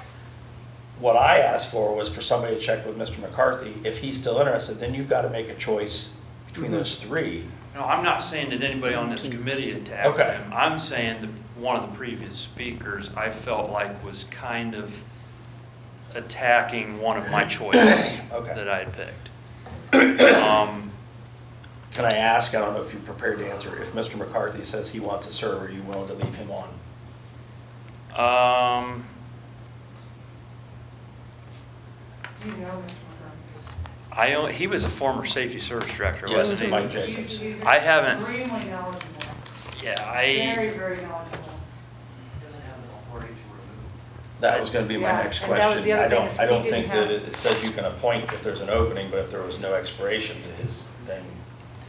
What I asked for was for somebody to check with Mr. McCarthy. If he's still interested, then you've got to make a choice between those three. no, I'm not saying that anybody on this committee attacked Okay. him. I'm saying that one of the previous speakers I felt like was kind of attacking one of my choices Okay. that I had picked. Can I ask, I don't know if you're prepared to answer, if Mr. McCarthy says he wants to serve, are you willing to leave him on? He was a former safety service director, Yes, wasn't he? Mike Jacobs. I haven't, Extremely knowledgeable, yeah, very knowledgeable. That was going to be my Yeah, next and that was question. the other thing is I he don't didn't think that have- it says you can appoint if there's an opening, but if there was no expiration to his, then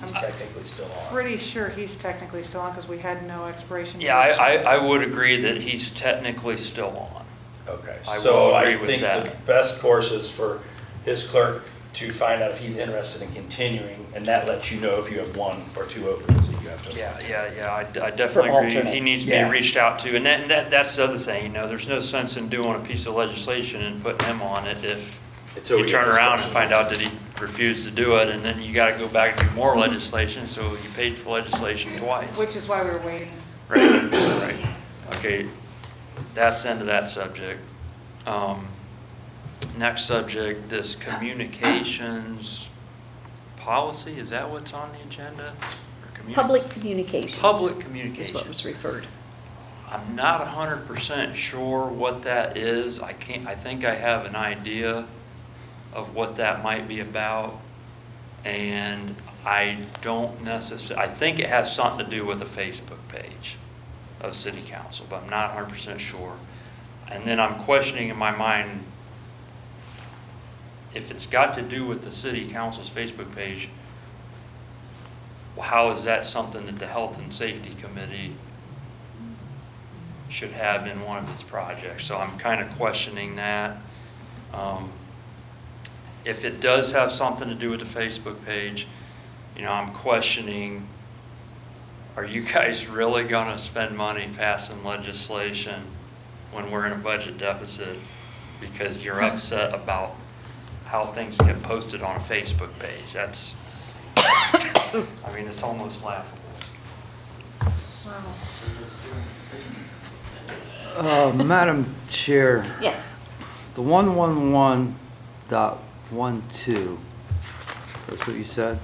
he's technically still on. Pretty sure he's technically still on because we had no expiration. yeah, date. I would agree that he's technically still on. Okay, I so will I agree with think that. the best course is for his clerk to find out if he's interested in continuing, and that lets you know if you have one or two openings that you have to. Yeah, I definitely agree. alternate. He needs to Yeah. be reached out to, and that's the other thing, there's no sense in doing a piece of legislation and putting him on it if Until you we turn get this around and person. find out that he refused to do it, and then you gotta go back and do more legislation, so you paid for legislation twice. Which is why we were waiting. Right. Okay, that's the end of that subject. Next subject, this communications policy, is that what's on the agenda? Or Public communications. Public Is what communications. was referred. I'm not 100% sure what that is. I think I have an idea of what that might be about. And I don't necessarily, I think it has something to do with a Facebook page of City Council, but I'm not 100% sure. And then I'm questioning in my mind, if it's got to do with the City Council's Facebook page, how is that something that the Health and Safety Committee should have in one of its projects? So I'm kind of questioning that. If it does have something to do with the Facebook page, I'm questioning, are you guys really going to spend money passing legislation when we're in a budget deficit because you're upset about how things get posted on a Facebook page? That's, it's almost laughable. Madam Chair, Yes. the 111.12, that's what you said,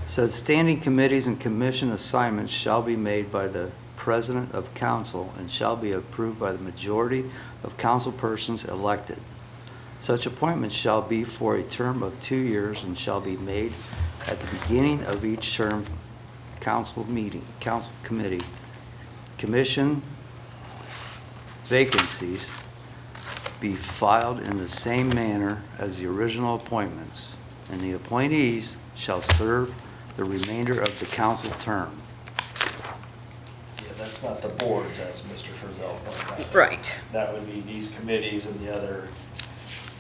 says standing committees and commission assignments shall be made by the president of council and shall be approved by the majority of council persons elected. Such appointments shall be for a term of 2 years and shall be made at the beginning of each term council meeting, council committee. Commission vacancies be filed in the same manner as the original appointments, and the appointees shall serve the remainder of the council term. Yeah, that's not the boards, as Mr. Frizzell pointed out. Right. That would be these committees and the other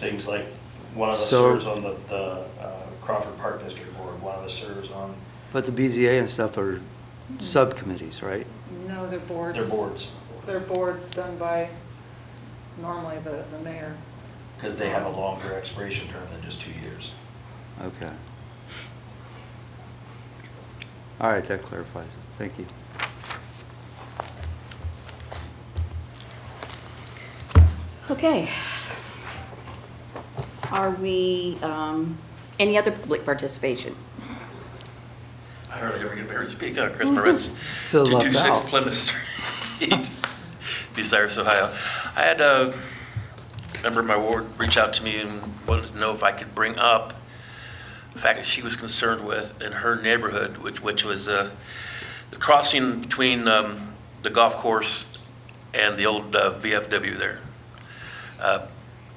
things like, one of us So- serves on the Crawford Park District Board, one of us serves on But the BZA and stuff are subcommittees, right? No, they're boards. their boards, They're boards done by normally the mayor. because they have a longer expiration term than just 2 years. Okay. All right, that clarifies it. Thank you. Okay. Are we, any other public participation? I hardly ever get to speak. Chris Mauritz, Feel left 226 out. Plymouth Street. Bucyrus, Ohio. I had a member of my ward reach out to me and wanted to know if I could bring up the fact that she was concerned with in her neighborhood, which was the crossing between the golf course and the old VFW there.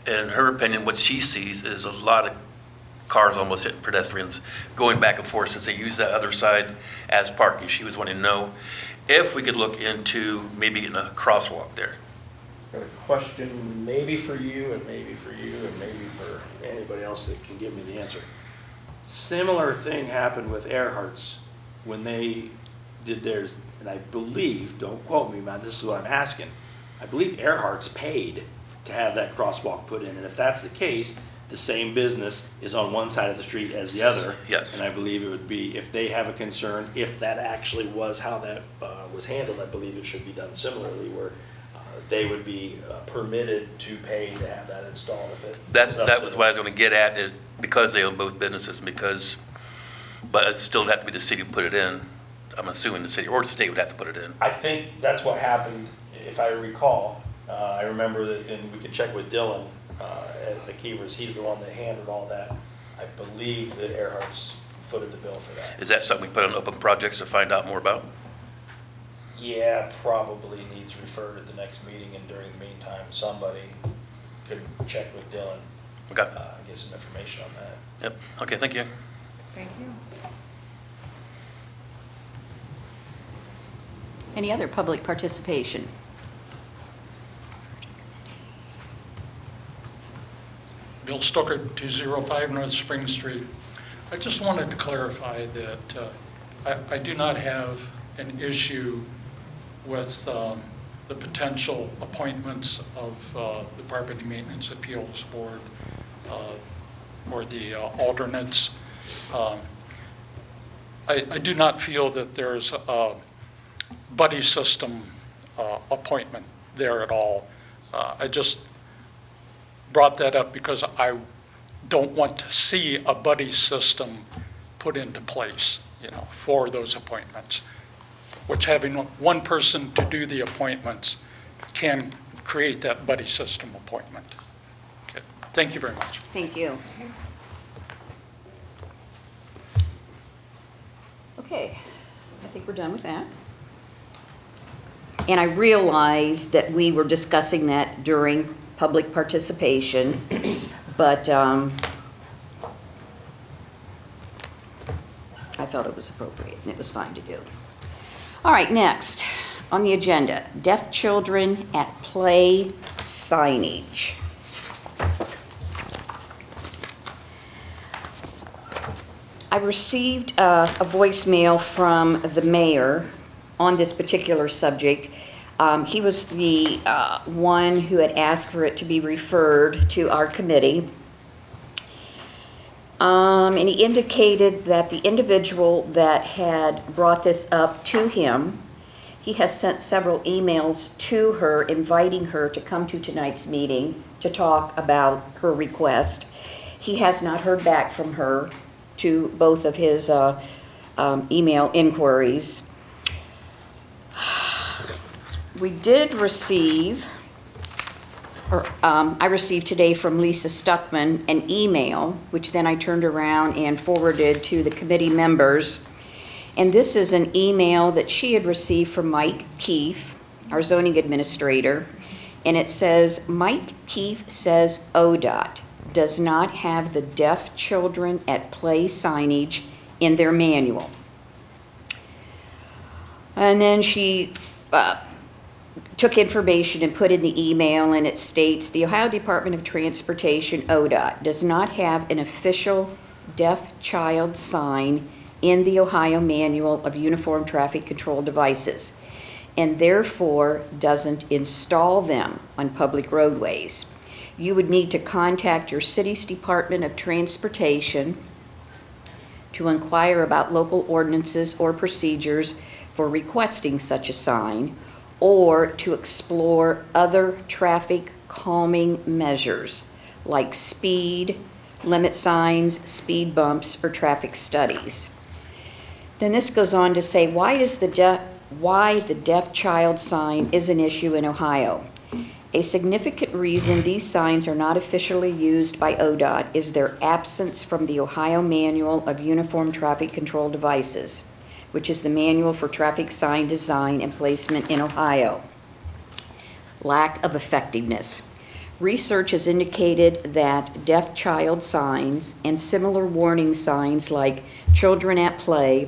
In her opinion, what she sees is a lot of cars almost hitting pedestrians going back and forth since they use that other side as parking. She was wanting to know if we could look into maybe getting a crosswalk there. Got a question maybe for you and maybe for you and maybe for anybody else that can give me the answer. Similar thing happened with Earhart's when they did theirs, and I believe, don't quote me, man, this is what I'm asking. I believe Earhart's paid to have that crosswalk put in, and if that's the case, the same business is on one side of the street as the other. Yes. And I believe it would be, if they have a concern, if that actually was how that was handled, I believe it should be done similarly, where they would be permitted to pay to have that installed if it. That was what I was going to get at, is because they own both businesses, but it still have to be the city who put it in. I'm assuming the city or the state would have to put it in. I think that's what happened, if I recall. I remember that, and we could check with Dylan at the Keevers, he's the one that handled all that. I believe that Earhart's footed the bill for that. Is that something we put on open projects to find out more about? Yeah, probably needs referred at the next meeting, and during the meantime, somebody could check with Dylan. Okay. Get some information on that. Yep. Okay, thank you. Thank you. Any other public participation? Bill Stuckert, 205 North Spring Street. I just wanted to clarify that I do not have an issue with the potential appointments of the Property Maintenance Appeals Board or the alternates. I do not feel that there's a buddy system appointment there at all. I just brought that up because I don't want to see a buddy system put into place, for those appointments, which having one person to do the appointments can create that buddy system appointment. Okay. Thank you very much. Thank you. Okay, I think we're done with that. And I realize that we were discussing that during public participation, but I felt it was appropriate and it was fine to do. All right, next on the agenda, deaf children at play signage. I received a voicemail from the mayor on this particular subject. He was the one who had asked for it to be referred to our committee. And he indicated that the individual that had brought this up to him, he has sent several emails to her inviting her to come to tonight's meeting to talk about her request. He has not heard back from her to both of his email inquiries. We did receive, I received today from Lisa Stuckman an email, which then I turned around and forwarded to the committee members. And this is an email that she had received from Mike Keefe, our zoning administrator. And it says, Mike Keefe says ODOT does not have the deaf children at play signage in their manual. And then she took information and put in the email, and it states, the Ohio Department of Transportation, ODOT, does not have an official deaf child sign in the Ohio Manual of Uniform Traffic Control Devices, and therefore doesn't install them on public roadways. You would need to contact your city's Department of Transportation to inquire about local ordinances or procedures for requesting such a sign, or to explore other traffic calming measures like speed limit signs, speed bumps, or traffic studies. Then this goes on to say, why does the why the deaf child sign is an issue in Ohio. A significant reason these signs are not officially used by ODOT is their absence from the Ohio Manual of Uniform Traffic Control Devices, which is the manual for traffic sign design and placement in Ohio. Lack of effectiveness. Research has indicated that deaf child signs and similar warning signs like children at play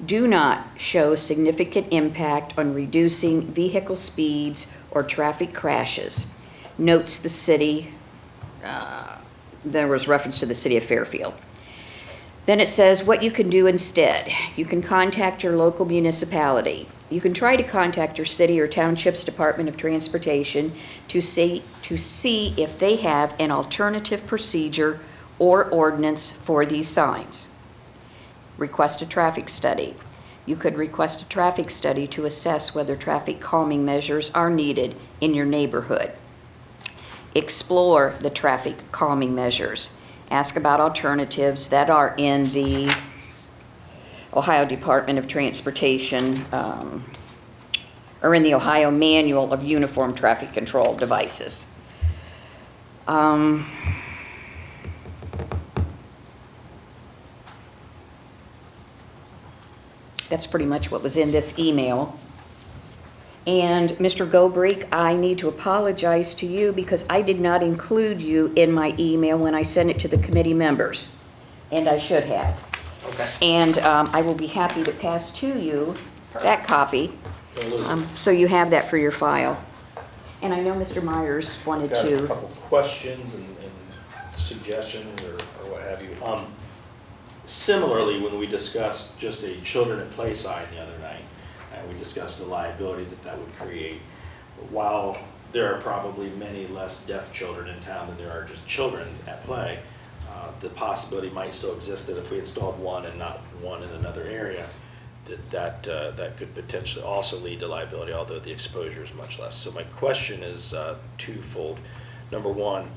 do not show significant impact on reducing vehicle speeds or traffic crashes, notes the city. There was reference to the city of Fairfield. Then it says what you can do instead. You can contact your local municipality. You can try to contact your city or township's Department of Transportation to see if they have an alternative procedure or ordinance for these signs. Request a traffic study. You could request a traffic study to assess whether traffic calming measures are needed in your neighborhood. Explore the traffic calming measures. Ask about alternatives that are in the Ohio Department of Transportation, or in the Ohio Manual of Uniform Traffic Control Devices. That's pretty much what was in this email. And Mr. Gobreak, I need to apologize to you because I did not include you in my email when I sent it to the committee members, and I should have. Okay. And I will be happy to pass to you that copy, so you have that for your file. And I know Mr. Myers wanted Got a to. couple questions and suggestions or what have you. Similarly, when we discussed just a children at play sign the other night, we discussed the liability that would create. While there are probably many less deaf children in town than there are just children at play, the possibility might still exist that if we installed one and not one in another area, that could potentially also lead to liability, although the exposure is much less. So my question is twofold. Number one,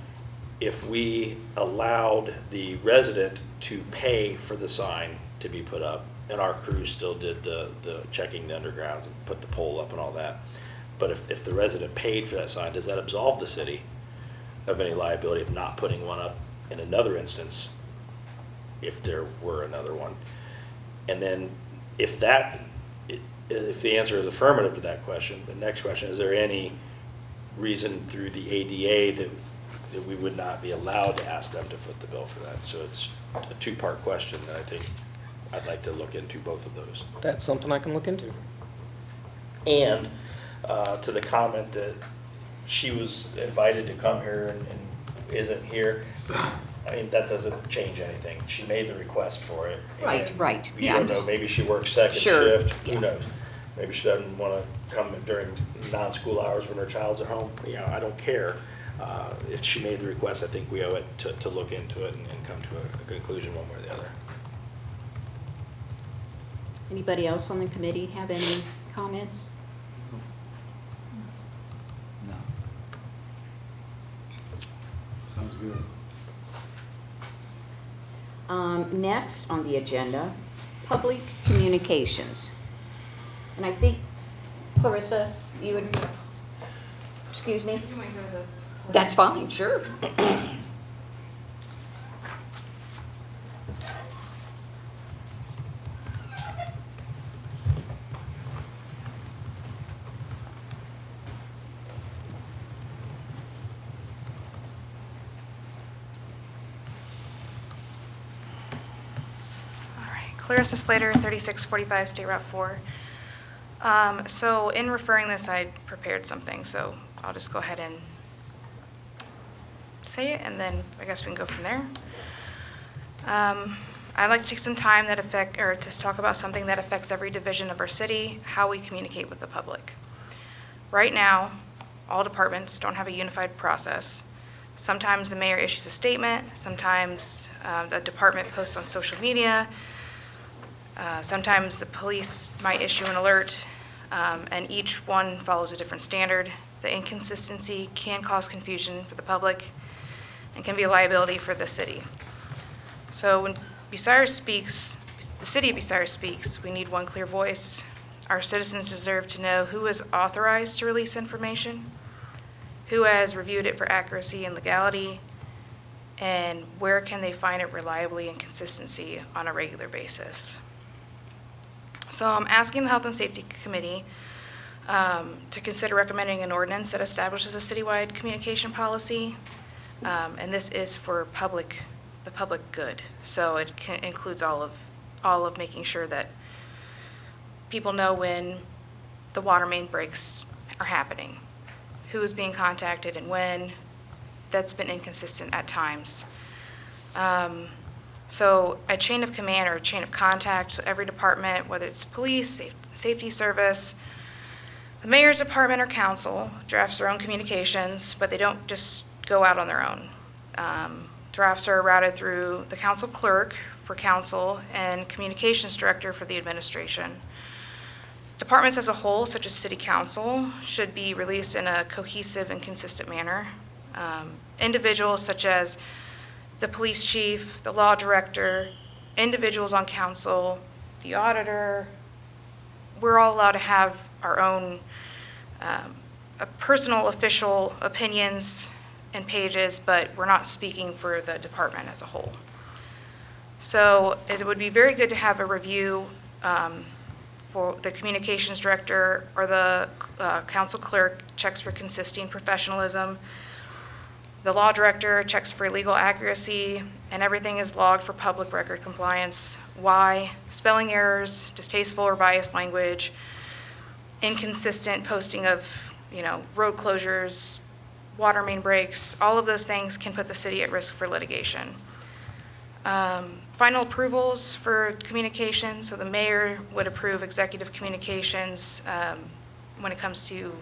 if we allowed the resident to pay for the sign to be put up, and our crew still did the checking the undergrounds and put the pole up and all that, but if the resident paid for that sign, does that absolve the city of any liability of not putting one up in another instance, if there were another one? And then if the answer is affirmative to that question, the next question, is there any reason through the ADA that we would not be allowed to ask them to foot the bill for that? So it's a two-part question that I think I'd like to look into both of those. That's something I can look into. And to the comment that she was invited to come here and isn't here, I mean, that doesn't change anything. She made the request for it. Right, and right. You Yeah, don't I'm know, just- maybe she works second Sure, shift, yeah. who knows? Maybe she doesn't want to come during non-school hours when her child's at home. You know, I don't care. If she made the request, I think we owe it to look into it and come to a conclusion one way or the other. Anybody else on the committee have any comments? No. Sounds good. Next on the agenda, public communications. And I think, Clarissa, you would, excuse me? Do you want to go to the? That's fine, sure. Clarissa Slater, 3645 State Route 4. So in referring this, I prepared something, so I'll just go ahead and say it, and then I guess we can go from there. I'd like to take some time to talk about something that affects every division of our city, how we communicate with the public. Right now, all departments don't have a unified process. Sometimes the mayor issues a statement, sometimes the department posts on social media, sometimes the police might issue an alert, and each one follows a different standard. The inconsistency can cause confusion for the public and can be a liability for the city. So when Bucyrus speaks, the city of Bucyrus speaks, we need one clear voice. Our citizens deserve to know who is authorized to release information, who has reviewed it for accuracy and legality, and where can they find it reliably and consistency on a regular basis. So I'm asking the Health and Safety Committee to consider recommending an ordinance that establishes a citywide communication policy. And this is for the public good. So it includes all of making sure that people know when the water main breaks are happening, who is being contacted and when. That's been inconsistent at times. So a chain of command or a chain of contact, so every department, whether it's police, safety service, the mayor's department or council drafts their own communications, but they don't just go out on their own. Drafts are routed through the council clerk for council and communications director for the administration. Departments as a whole, such as city council, should be released in a cohesive and consistent manner. Individuals such as the police chief, the law director, individuals on council, the auditor, we're all allowed to have our own personal official opinions and pages, but we're not speaking for the department as a whole. So it would be very good to have a review for the communications director or the council clerk checks for consistency and professionalism. The law director checks for legal accuracy, and everything is logged for public record compliance. Why? Spelling errors, distasteful or biased language, inconsistent posting of, road closures, water main breaks, all of those things can put the city at risk for litigation. Final approvals for communication, so the mayor would approve executive communications when it comes to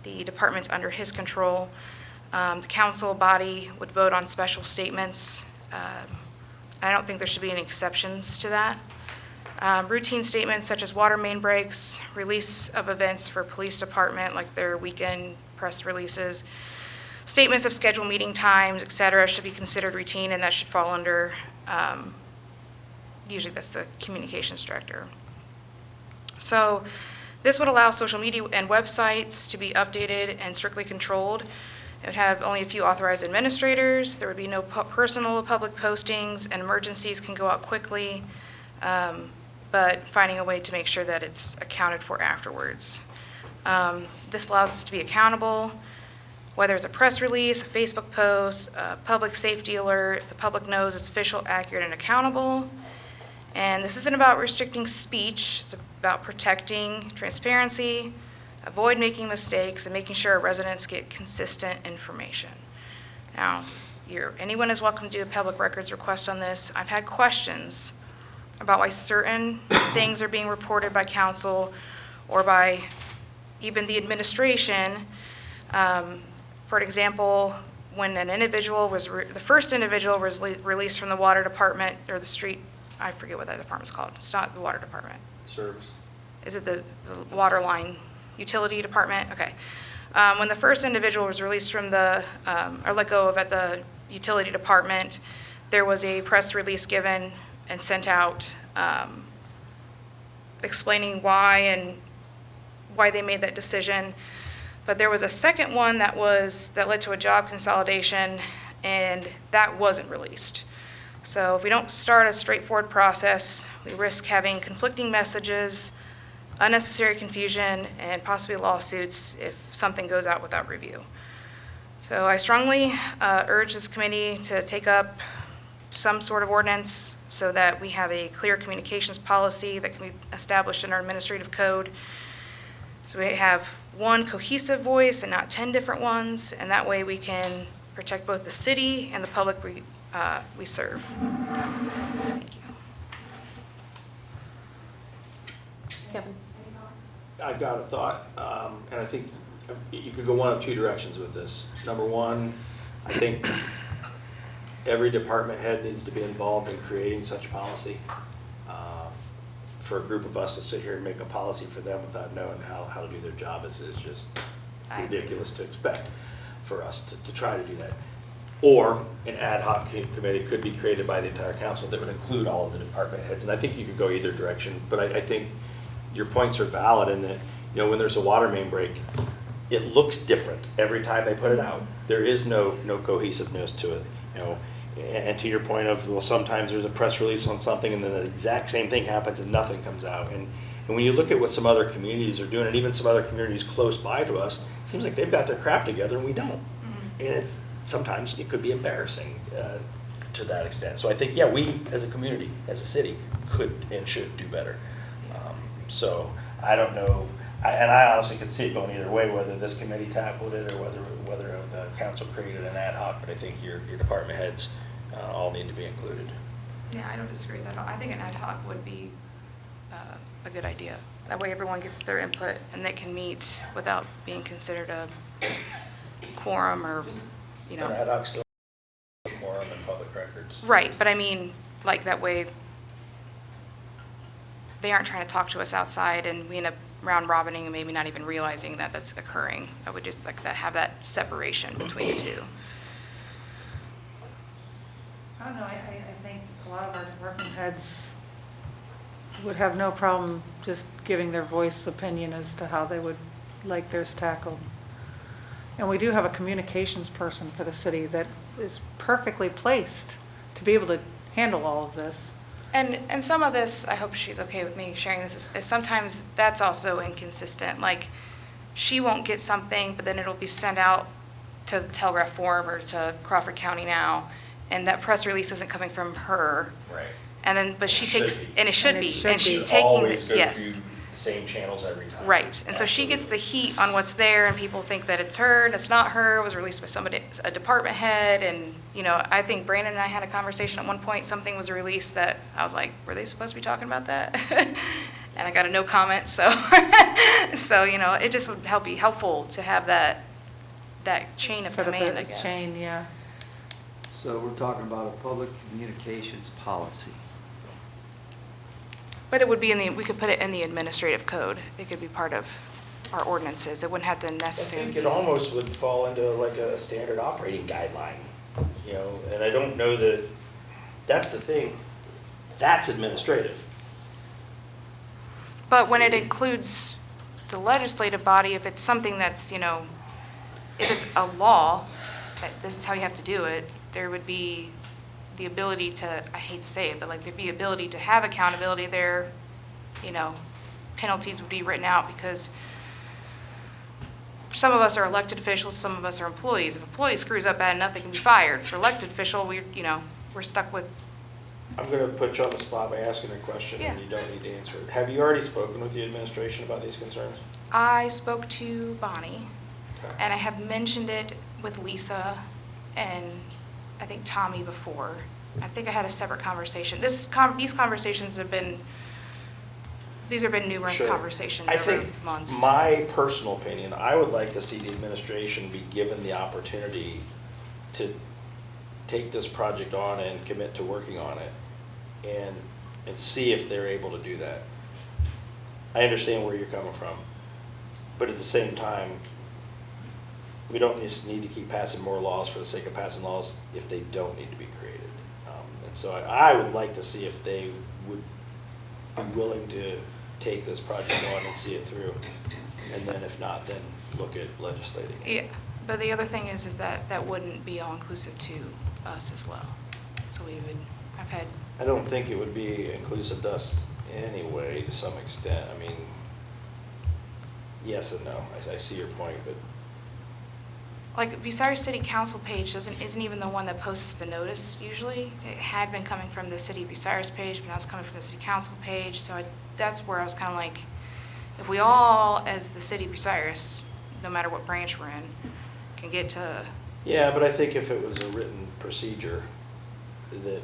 the departments under his control. The council body would vote on special statements. I don't think there should be any exceptions to that. Routine statements such as water main breaks, release of events for police department, like their weekend press releases, statements of scheduled meeting times, et cetera, should be considered routine, and that should fall under, usually that's the communications director. So this would allow social media and websites to be updated and strictly controlled. It would have only a few authorized administrators. There would be no personal public postings, and emergencies can go out quickly, but finding a way to make sure that it's accounted for afterwards. This allows us to be accountable, whether it's a press release, a Facebook post, a public safety alert, the public knows it's official, accurate, and accountable. And this isn't about restricting speech, it's about protecting transparency, avoid making mistakes, and making sure our residents get consistent information. Now, anyone is welcome to do a public records request on this. I've had questions about why certain things are being reported by council or by even the administration. For example, when an individual was, the first individual was released from the water department or the street, I forget what that department's called. It's not the water department. Service. Is it the water line utility department? Okay. When the first individual was released from the, or let go of at the utility department, there was a press release given and sent out explaining why they made that decision. But there was a second one that led to a job consolidation, and that wasn't released. So if we don't start a straightforward process, we risk having conflicting messages, unnecessary confusion, and possibly lawsuits if something goes out without review. So I strongly urge this committee to take up some sort of ordinance so that we have a clear communications policy that can be established in our administrative code. So we have one cohesive voice and not 10 different ones, and that way we can protect both the city and the public we serve. Thank you. Kevin? I've got a thought, and I think you could go one of two directions with this. Number one, I think every department head needs to be involved in creating such policy. For a group of us to sit here and make a policy for them without knowing how to do their job is just ridiculous to expect for us to try to do that. Or an ad hoc committee could be created by the entire council that would include all of the department heads. And I think you could go either direction, but I think your points are valid in that, you know, when there's a water main break, it looks different every time they put it out. There is no cohesiveness to it, you know. And to your point of, well, sometimes there's a press release on something and then the exact same thing happens and nothing comes out. And when you look at what some other communities are doing, and even some other communities close by to us, it seems like they've got their crap together and we don't. And it's, sometimes it could be embarrassing to that extent. So I think, yeah, we as a community, as a city, could and should do better. So I don't know, and I honestly could see it going either way, whether this committee tackled it or whether the council created an ad hoc, but I think your department heads all need to be included. Yeah, I don't disagree with that at all. I think an ad hoc would be a good idea. That way everyone gets their input and they can meet without being considered a quorum or, you know. An ad hoc still quorum and public records. Right, but I mean, like that way, they aren't trying to talk to us outside and we end up round robining and maybe not even realizing that that's occurring. I would just like that, have that separation between the two. I don't know, I think a lot of our department heads would have no problem just giving their voice opinion as to how they would like theirs tackled. And we do have a communications person for the city that is perfectly placed to be able to handle all of this. And some of this, I hope she's okay with me sharing this, is sometimes that's also inconsistent. Like, she won't get something, but then it'll be sent out to the Telegraph Forum or to Crawford County Now, and that press release isn't coming from her. Right. And then, but she takes, and it should And it be, should and she's be. taking, Always go yes. through the same channels every time. Right, and so she gets the heat on what's there, and people think that it's her, and it's not her, it was released by somebody, a department head, and, you know, I think Brandon and I had a conversation at one point, something was released that, I was like, were they supposed to be talking about that? And I got a no comment, so, so, you know, it just would be helpful to have that chain of Set up command, a I guess. Chain, yeah. So we're talking about a public communications policy. But it would be we could put it in the administrative code, it could be part of our ordinances, it wouldn't have to I necessarily think be. it almost would fall into like a standard operating guideline, you know, and I don't know that, that's the thing, that's administrative. But when it includes the legislative body, if it's something that's, you know, if it's a law, that this is how you have to do it, there would be the ability to, I hate to say it, but like there'd be ability to have accountability there, you know, penalties would be written out because some of us are elected officials, some of us are employees. If an employee screws up bad enough, they can be fired. For elected official, we're stuck with. I'm gonna put you on the spot by asking a question and Yeah. you don't need to answer it. Have you already spoken with the administration about these concerns? I spoke to Bonnie. Okay. And I have mentioned it with Lisa and I think Tommy before. I think I had a separate conversation. These conversations have been numerous Sure. conversations I over think months. my personal opinion, I would like to see the administration be given the opportunity to take this project on and commit to working on it and see if they're able to do that. I understand where you're coming from, but at the same time, we don't just need to keep passing more laws for the sake of passing laws if they don't need to be created. And so I would like to see if they would be willing to take this project on and see it through. And then if not, then look at legislating. Yeah, but the other thing is that wouldn't be all inclusive to us as well. So I don't think it would be inclusive to us anyway, to some extent. I mean, yes and no. I see your point, but like Bucyrus City Council page isn't even the one that posts the notice usually. It had been coming from the City of Bucyrus page, but now it's coming from the City Council page. So that's where I was kind of like, if we all, as the City of Bucyrus, no matter what branch we're in, can get to. yeah, but I think if it was a written procedure that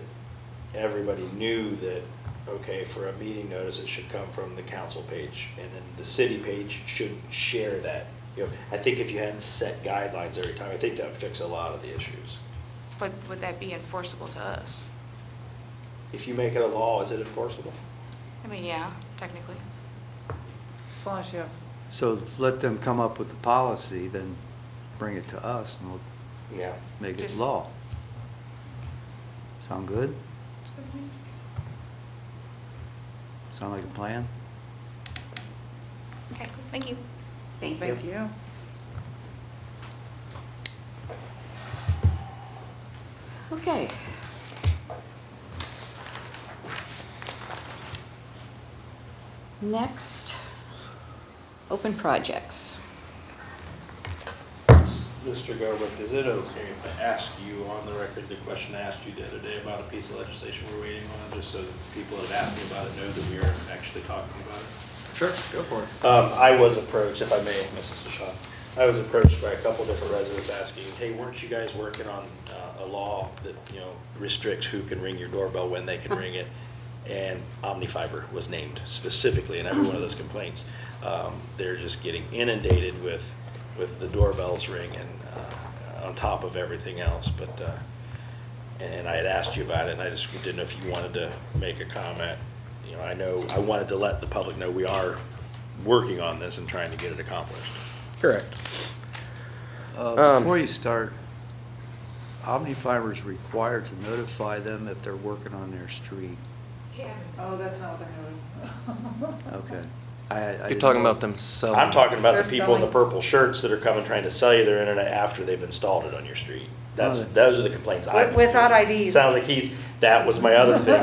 everybody knew that, okay, for a meeting notice, it should come from the council page, and then the city page should share that. You know, I think if you had set guidelines every time, I think that would fix a lot of the issues. But would that be enforceable to us? If you make it a law, is it enforceable? I mean, yeah, technically. As long as you have. So let them come up with the policy, then bring it to us and we'll Yeah. make it Just- law. Sound good? Sound like a plan? Okay, thank you. Thank you. Thank you. Okay. Next, open projects. Mr. Garbuck, is it okay if I ask you on the record the question I asked you the other day about a piece of legislation we're waiting on, just so that people that have asked me about it know that we are actually talking about it? Sure, go for it. I was approached, if I may, Mrs. DeShawn, I was approached by a couple different residents asking, hey, weren't you guys working on a law that, restricts who can ring your doorbell, when they can ring it? And Omnifiber was named specifically in every one of those complaints. They're just getting inundated with the doorbells ringing on top of everything else. But and I had asked you about it, and I just didn't know if you wanted to make a comment. I know I wanted to let the public know we are working on this and trying to get it accomplished. Correct. Before you start, Omnifiber is required to notify them if they're working on their street. Yeah. Oh, that's not what they're doing. Okay. You're talking about them selling. I'm talking about the They're people in the selling- purple shirts that are coming trying to sell you their internet after they've installed it on your street. Those are the complaints I've been Without fielding. IDs. Sounds like that was my other thing.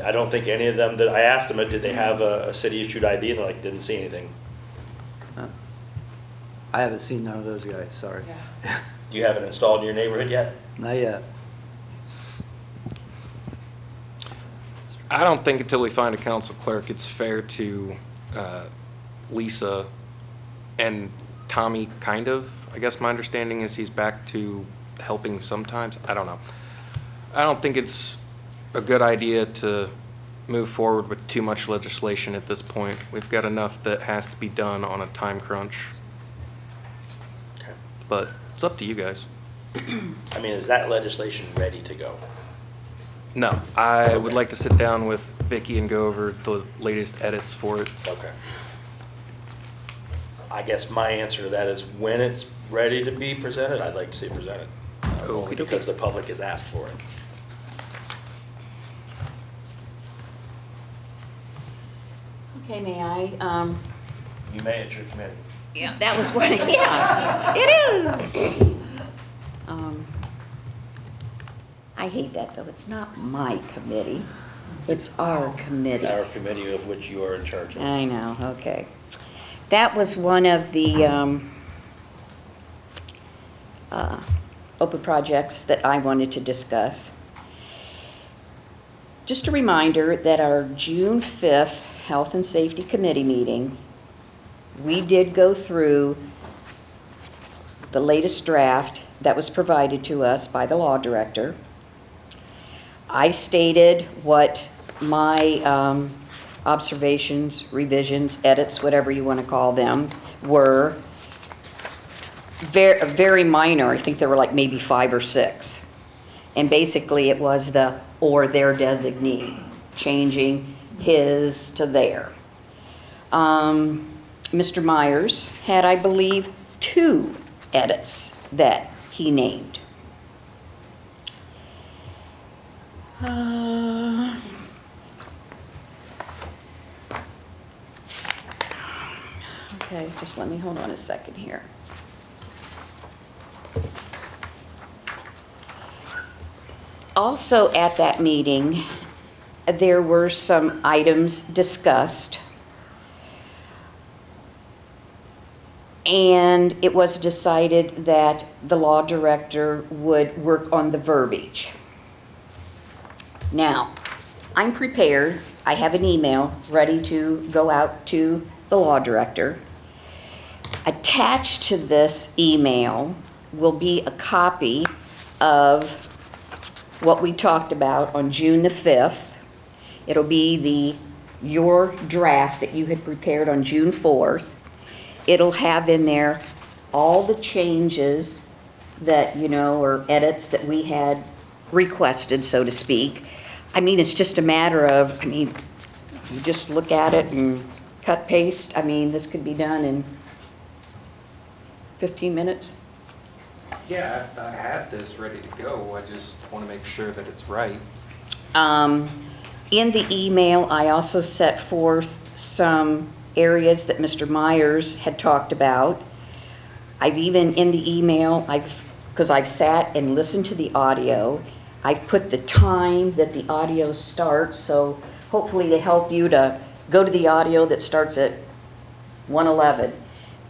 I don't think any of them that I asked them, did they have a city issued ID? And they're like, didn't see anything. I haven't seen none of those guys, sorry. Yeah. You haven't installed in your neighborhood yet? Not yet. I don't think until we find a council clerk, it's fair to Lisa and Tommy, kind of. I guess my understanding is he's back to helping sometimes. I don't know. I don't think it's a good idea to move forward with too much legislation at this point. We've got enough that has to be done on a time crunch. Okay. But it's up to you guys. I mean, is that legislation ready to go? No, I would like to sit down with Vicky and go over the latest edits for it. Okay. I guess my answer to that is when it's ready to be presented, I'd like to see it presented. Only Okey-dokey. because the public has asked for it. Okay, may I, You may, it's your committee. yeah, that was what, yeah, it is. I hate that, though. It's not my committee. It's our committee. Our committee of which you are in charge of. I know, okay. That was one of the open projects that I wanted to discuss. Just a reminder that our June 5th Health and Safety Committee meeting, we did go through the latest draft that was provided to us by the law director. I stated what my observations, revisions, edits, whatever you want to call them, were. Very minor. I think there were like maybe 5 or 6. And basically it was the or their designee, changing his to their. Mr. Myers had, I believe, 2 edits that he named. Okay, just let me hold on a second here. Also at that meeting, there were some items discussed. And it was decided that the law director would work on the verbiage. Now, I'm prepared. I have an email ready to go out to the law director. Attached to this email will be a copy of what we talked about on June the 5th. It'll be your draft that you had prepared on June 4th. It'll have in there all the changes that, or edits that we had requested, so to speak. I mean, it's just a matter of, you just look at it and cut, paste. This could be done in 15 minutes. Yeah, I have this ready to go. I just want to make sure that it's right. In the email, I also set forth some areas that Mr. Myers had talked about. I've even, in the email, because I've sat and listened to the audio, I've put the time that the audio starts, so hopefully to help you to go to the audio that starts at 1:11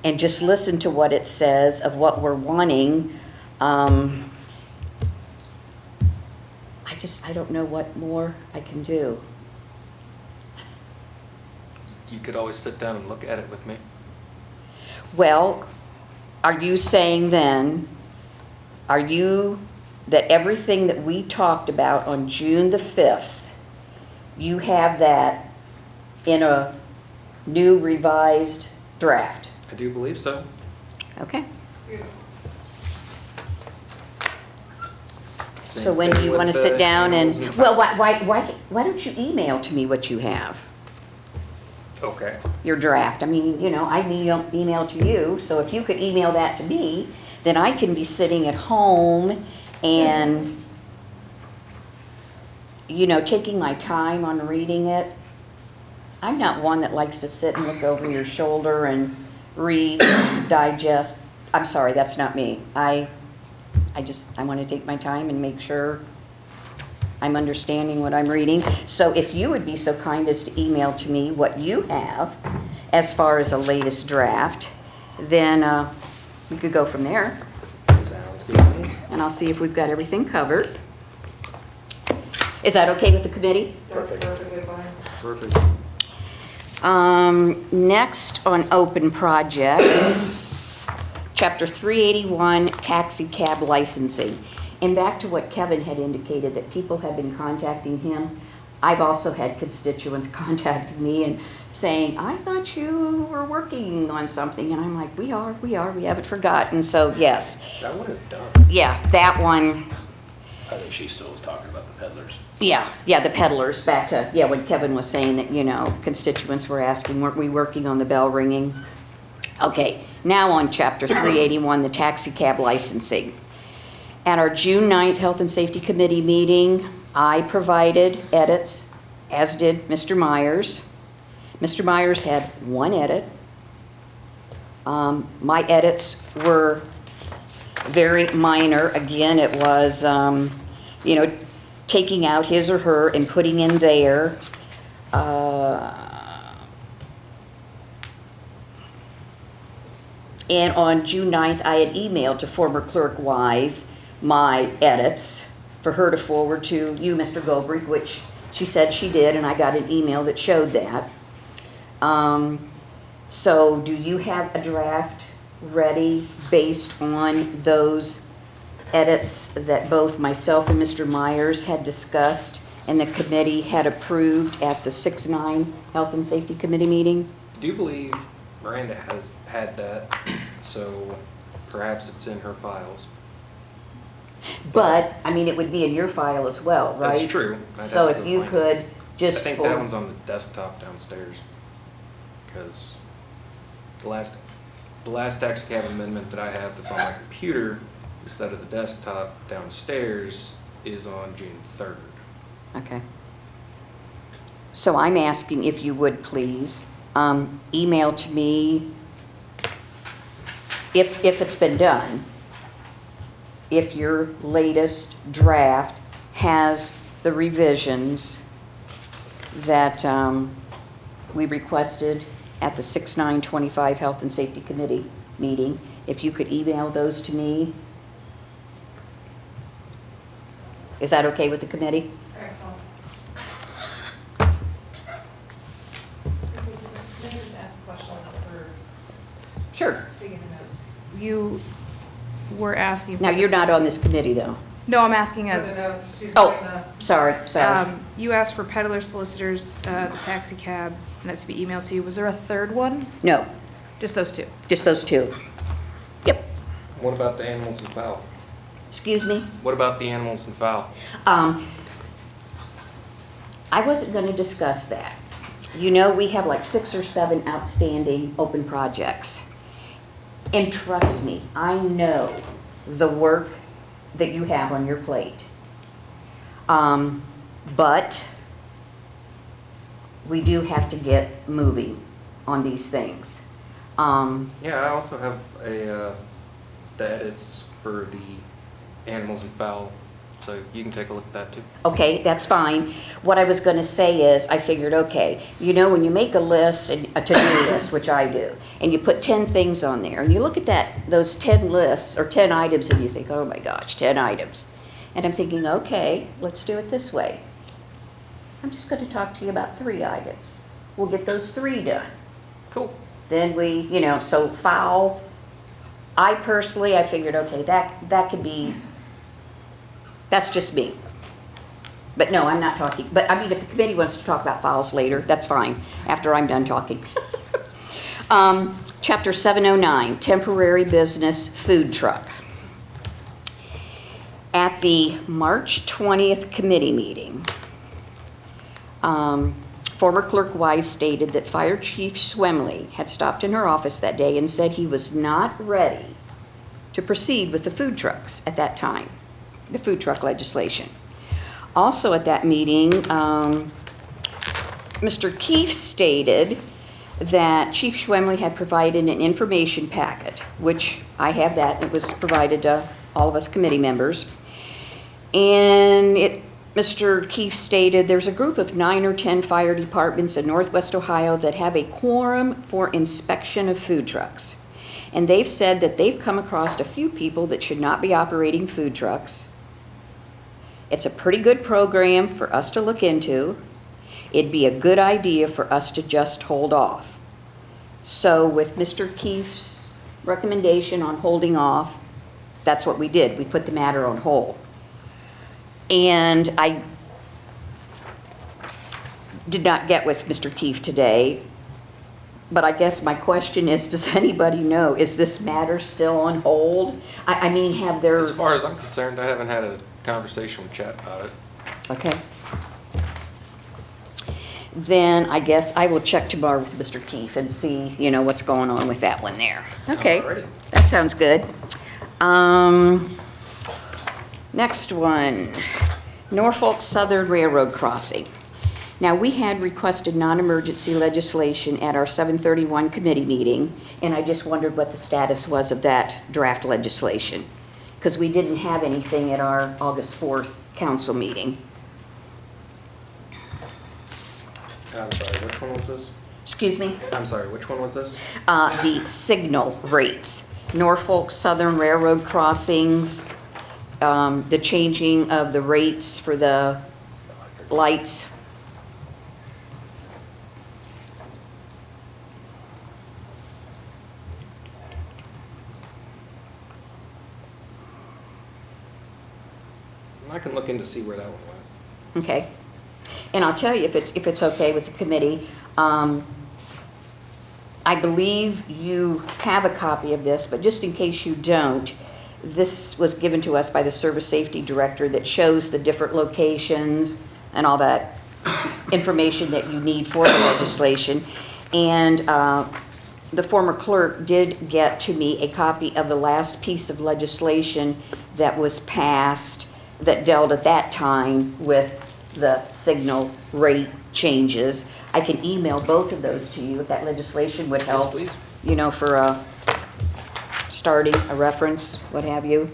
and just listen to what it says of what we're wanting. I don't know what more I can do. You could always sit down and look at it with me. Well, are you saying then, that everything that we talked about on June the 5th, you have that in a new revised draft? I do believe so. Okay. Same So when do thing you with want to the sit down and, animals well, why don't you email to me what you have? Okay. Your draft. I mean, I email to you, so if you could email that to me, then I can be sitting at home and, taking my time on reading it. I'm not one that likes to sit and look over your shoulder and read, digest. I'm sorry, that's not me. I want to take my time and make sure I'm understanding what I'm reading. So if you would be so kind as to email to me what you have as far as a latest draft, then we could go from there. Sounds good to me. And I'll see if we've got everything covered. Is that okay with the committee? Perfect. Perfectly fine. Perfect. Next on open projects, Chapter 381, taxi cab licensing. And back to what Kevin had indicated, that people have been contacting him. I've also had constituents contacting me and saying, I thought you were working on something. And I'm like, we are, we haven't forgotten. So yes, That one is done. yeah, that one, I think she still was talking about the peddlers. yeah, the peddlers, back to, when Kevin was saying that, constituents were asking, weren't we working on the bell ringing? Okay, now on Chapter 381, the taxi cab licensing. At our June 9th Health and Safety Committee meeting, I provided edits, as did Mr. Myers. Mr. Myers had one edit. My edits were very minor. Again, it was, taking out his or her and putting in there. And on June 9th, I had emailed to former Clerk Wise my edits for her to forward to you, Mr. Goldberg, which she said she did, and I got an email that showed that. So do you have a draft ready based on those edits that both myself and Mr. Myers had discussed and the committee had approved at the 6-9 Health and Safety Committee meeting? I do believe Miranda has had that, so perhaps it's in her files. But, I mean, it would be in your file as well, right? That's true. I'd So have to if go you find could it. just I think forward- that one's on the desktop downstairs. Because the last tax cab amendment that I have that's on my computer instead of the desktop downstairs is on June 3rd. Okay. So I'm asking if you would please, email to me, if it's been done, if your latest draft has the revisions that we requested at the 6/9/25 Health and Safety Committee meeting, if you could email those to me. Is that okay with the committee? Excellent. Can I just ask a question for Sure. taking the notes? You were asking. Now, you're not on this committee, though. No, I'm asking us. She's Oh, doing the- sorry. You asked for peddler solicitors, the taxi cab, and that's to be emailed to you. Was there a third one? No, Just those two? just those two. Yep. What about the animals and fowl? Excuse me? What about the animals and fowl? I wasn't going to discuss that. You know, we have like 6 or 7 outstanding open projects. And trust me, I know the work that you have on your plate. But we do have to get moving. on these things. Yeah, I also have the edits for the animals and fowl, so you can take a look at that too. Okay, that's fine. What I was gonna say is, I figured, okay, you know, when you make a list, a to-do list, which I do, and you put 10 things on there, and you look at those 10 lists, or 10 items, and you think, oh my gosh, 10 items. And I'm thinking, okay, let's do it this way. I'm just gonna talk to you about 3 items. We'll get those 3 done. Cool. Then we, so foul, I figured, okay, that could be, that's just me. But no, I'm not talking, but I mean, if the committee wants to talk about fouls later, that's fine, after I'm done talking. Chapter 709, temporary business food truck. At the March 20th committee meeting, former Clerk Wise stated that Fire Chief Schwemley had stopped in her office that day and said he was not ready to proceed with the food trucks at that time, the food truck legislation. Also at that meeting, Mr. Keefe stated that Chief Schwemley had provided an information packet, which I have that. It was provided to all of us committee members. And Mr. Keefe stated there's a group of 9 or 10 fire departments in Northwest Ohio that have a quorum for inspection of food trucks. And they've said that they've come across a few people that should not be operating food trucks. It's a pretty good program for us to look into. It'd be a good idea for us to just hold off. So with Mr. Keefe's recommendation on holding off, that's what we did. We put the matter on hold. And I did not get with Mr. Keefe today, but I guess my question is, does anybody know, is this matter still on hold? I mean, have there... As far as I'm concerned, I haven't had a conversation with Chet about it. Okay. Then I guess I will check tomorrow with Mr. Keefe and see, what's going on with that one there. Okay, Alrighty. that sounds good. Next one, Norfolk Southern Railroad Crossing. Now, we had requested non-emergency legislation at our 7:31 committee meeting, and I just wondered what the status was of that draft legislation, because we didn't have anything at our August 4th council meeting. I'm sorry, which one was this? Excuse me? I'm sorry, which one was this? The signal rates, Norfolk Southern Railroad crossings, the changing of the rates for the lights. I can look in to see where that one went. Okay. And I'll tell you, if it's okay with the committee, I believe you have a copy of this, but just in case you don't, this was given to us by the Service Safety Director that shows the different locations and all that information that you need for the legislation. And the former clerk did get to me a copy of the last piece of legislation that was passed that dealt at that time with the signal rate changes. I can email both of those to you if that legislation would help. Yes, please. For starting a reference, what have you.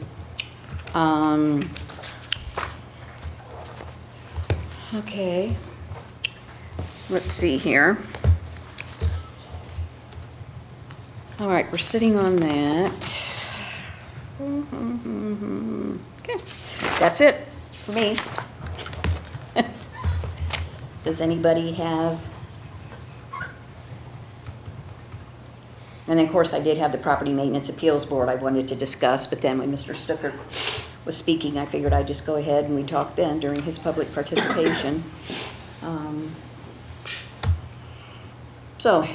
Okay. Let's see here. All right, we're sitting on that. Okay, that's it for me. Does anybody have? And then, of course, I did have the Property Maintenance Appeals Board I wanted to discuss, but then when Mr. Stuckert was speaking, I figured I'd just go ahead and we talked then during his public participation. So,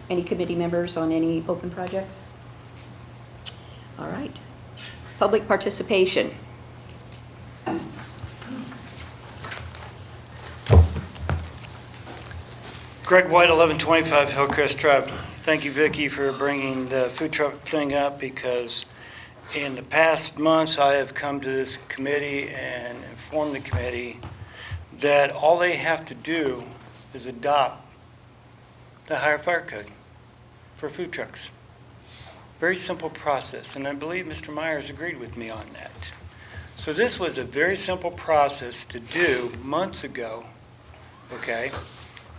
any committee members on any open projects? All right. Public participation. Greg White, 1125 Hillcrest Drive. Thank you, Vicki, for bringing the food truck thing up, because in the past months I have come to this committee and informed the committee that all they have to do is adopt the higher fire code for food trucks. Very simple process, and I believe Mr. Myers agreed with me on that. So this was a very simple process to do months ago, okay?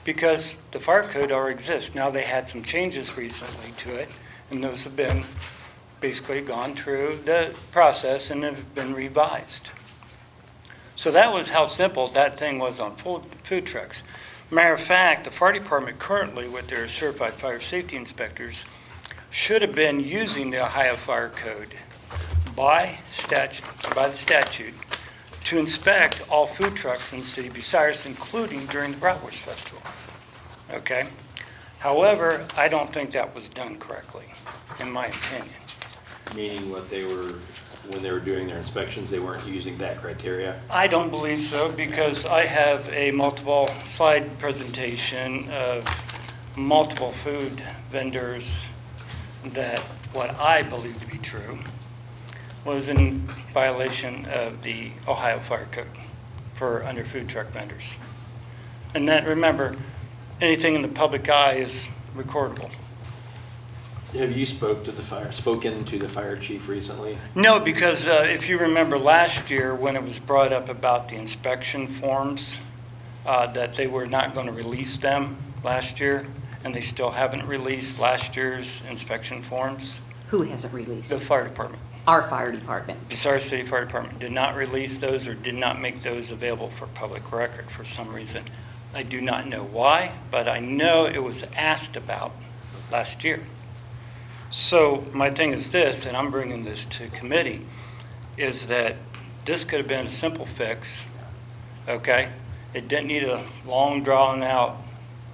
Because the fire code already exists. Now they had some changes recently to it, and those have been basically gone through the process and have been revised. So that was how simple that thing was on food trucks. Matter of fact, the fire department currently, with their certified fire safety inspectors, should have been using the Ohio Fire Code by the statute to inspect all food trucks in the city of Bucyrus, including during the Bratwurst Festival. Okay? However, I don't think that was done correctly, in my opinion. Meaning when they were doing their inspections, they weren't using that criteria? I don't believe so, because I have a multiple slide presentation of multiple food vendors that what I believe to be true was in violation of the Ohio Fire Code for under food truck vendors. And that, remember, anything in the public eye is recordable. Have you spoken to the fire chief recently? No, because if you remember last year when it was brought up about the inspection forms, that they were not going to release them last year, and they still haven't released last year's inspection forms. Who hasn't released? The fire department. Our fire department. Bucyrus City Fire Department did not release those or did not make those available for public record for some reason. I do not know why, but I know it was asked about last year. So my thing is this, and I'm bringing this to committee, is that this could have been a simple fix, okay? It didn't need a long, drawn-out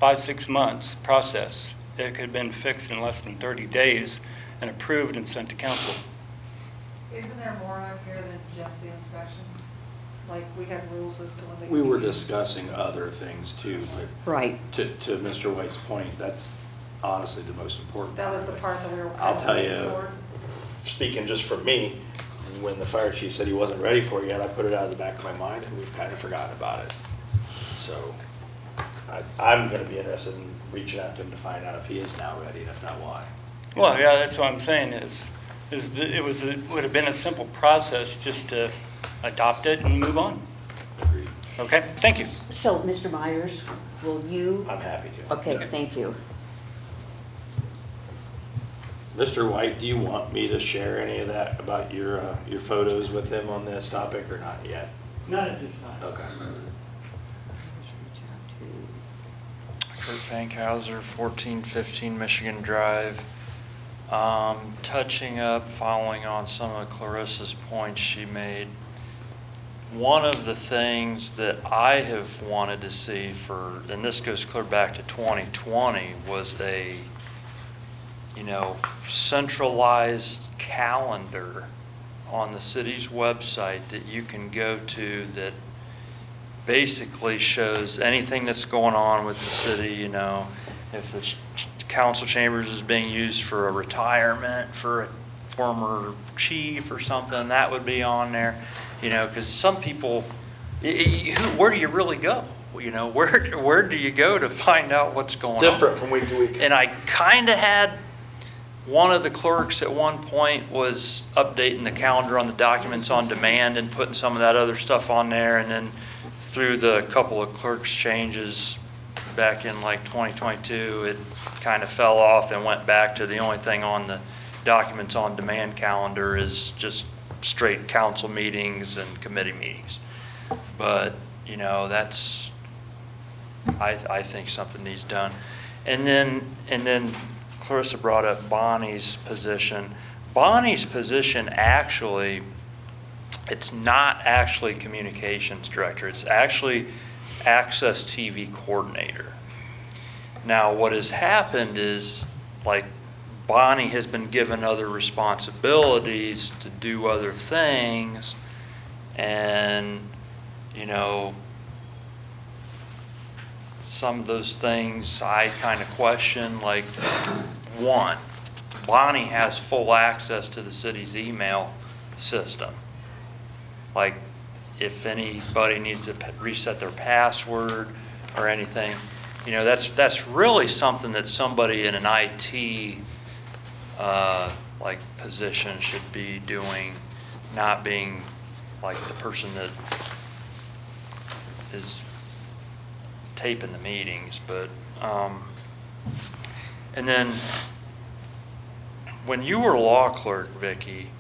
5-6 months process. It could have been fixed in less than 30 days and approved and sent to council. Isn't there more on here than just the inspection? Like, we had rules as to when they. We were discussing other things too, but Right. to Mr. White's point, that's honestly the most important. That was the part that we were. I'll tell waiting you, for. speaking just for me, when the fire chief said he wasn't ready for it yet, I put it out of the back of my mind and we've kind of forgotten about it. So I'm going to be interested in reaching out to him to find out if he is now ready and if not, why. Well, yeah, that's what I'm saying would have been a simple process just to adopt it and move on. Agreed. Okay, thank you. So, Mr. Myers, will you? I'm happy to. Okay, thank you. Mr. White, do you want me to share any of that about your photos with him on this topic or not yet? Not at this time. Okay. Kurt Fankhauser, 1415 Michigan Drive. Touching up, following on some of Clarissa's points she made, one of the things that I have wanted to see for, and this goes clear back to 2020, was a, centralized calendar on the city's website that you can go to that basically shows anything that's going on with the city, if the council chambers is being used for a retirement for a former chief or something, that would be on there, because some people, where do you really go? Where do you go to find out what's going on? Different from week to week. And I kind of had one of the clerks at one point was updating the calendar on the documents on demand and putting some of that other stuff on there, and then through the couple of clerks changes back in like 2022, it kind of fell off and went back to the only thing on the documents on demand calendar is just straight council meetings and committee meetings. But, that's, I think something needs done. And then Clarissa brought up Bonnie's position. Bonnie's position actually, it's not actually communications director. It's actually Access TV coordinator. Now, what has happened is, like, Bonnie has been given other responsibilities to do other things, and, some of those things I kind of question, like, one, Bonnie has full access to the city's email system. Like, if anybody needs to reset their password or anything, You know, that's really something that somebody in an IT, like, position should be doing, not being like the person that is taping the meetings, but, and then, when you were law clerk, Vicki,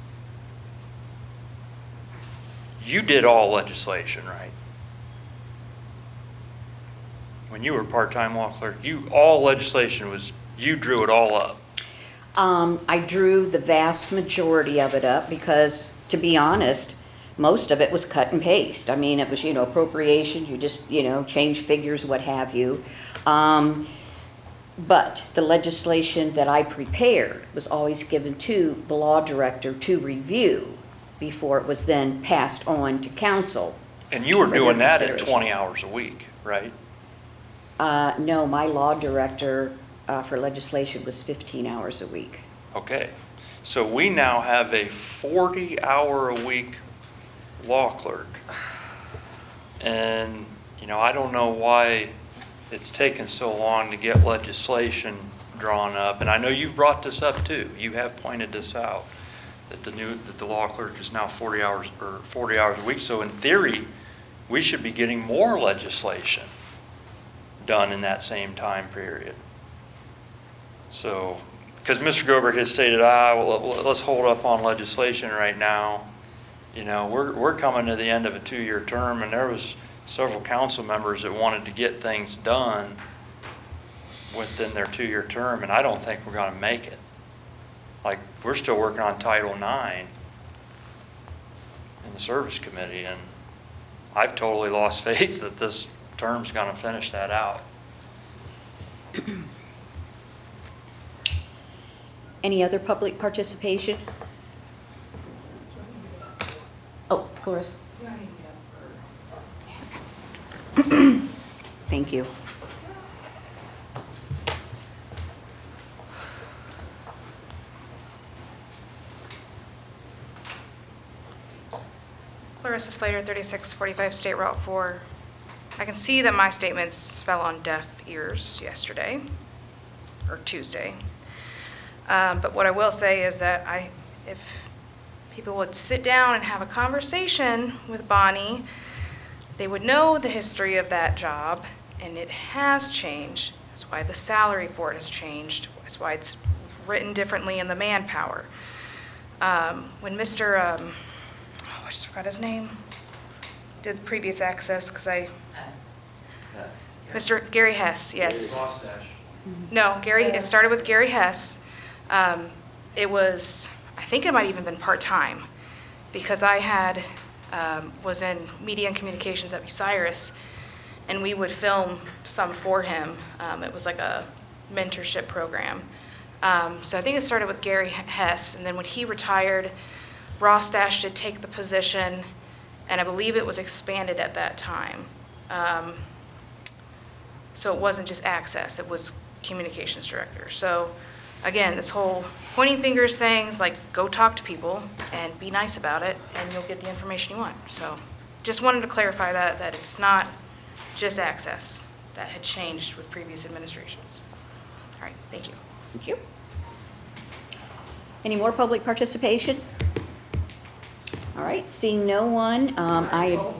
you did all legislation, right? When you were part-time law clerk, all legislation was, you drew it all up. I drew the vast majority of it up because, to be honest, most of it was cut and paste. I mean, it was, appropriations, you just, change figures, what have you. But the legislation that I prepared was always given to the law director to review before it was then passed on to council. And you were for their doing that at consideration. 20 hours a week, right? No, my law director for legislation was 15 hours a week. Okay. So we now have a 40-hour-a-week law clerk. And, I don't know why it's taken so long to get legislation drawn up. And I know you've brought this up too. You have pointed this out, that the law clerk is now 40 hours a week. So in theory, we should be getting more legislation done in that same time period. So, because Mr. Gober has stated, well, let's hold up on legislation right now. We're coming to the end of a 2-year term, and there was several council members that wanted to get things done within their 2-year term, and I don't think we're going to make it. Like, we're still working on Title IX in the Service Committee, and I've totally lost faith that this term's going to finish that out. Any other public participation? Oh, Clarissa. Thank you. Clarissa Slater, 3645 State Route 4. I can see that my statements fell on deaf ears yesterday, or Tuesday. But what I will say is that if people would sit down and have a conversation with Bonnie, they would know the history of that job, and it has changed. That's why the salary for it has changed. That's why it's written differently in the manpower. When Mr., I just forgot his name, did the previous access, Mr. Gary Hess, yes. No, Gary, it started with Gary Hess. It was, I think it might even been part-time, because I was in media and communications at Bucyrus, and we would film some for him. It was like a mentorship program. So I think it started with Gary Hess, and then when he retired, Ross Dash did take the position, and I believe it was expanded at that time. So it wasn't just access, it was communications director. So again, this whole pointing fingers things, like, go talk to people and be nice about it, and you'll get the information you want. So just wanted to clarify that it's not just access. That had changed with previous administrations. All right, thank you. Thank you. Any more public participation? All right, seeing no one, Elena.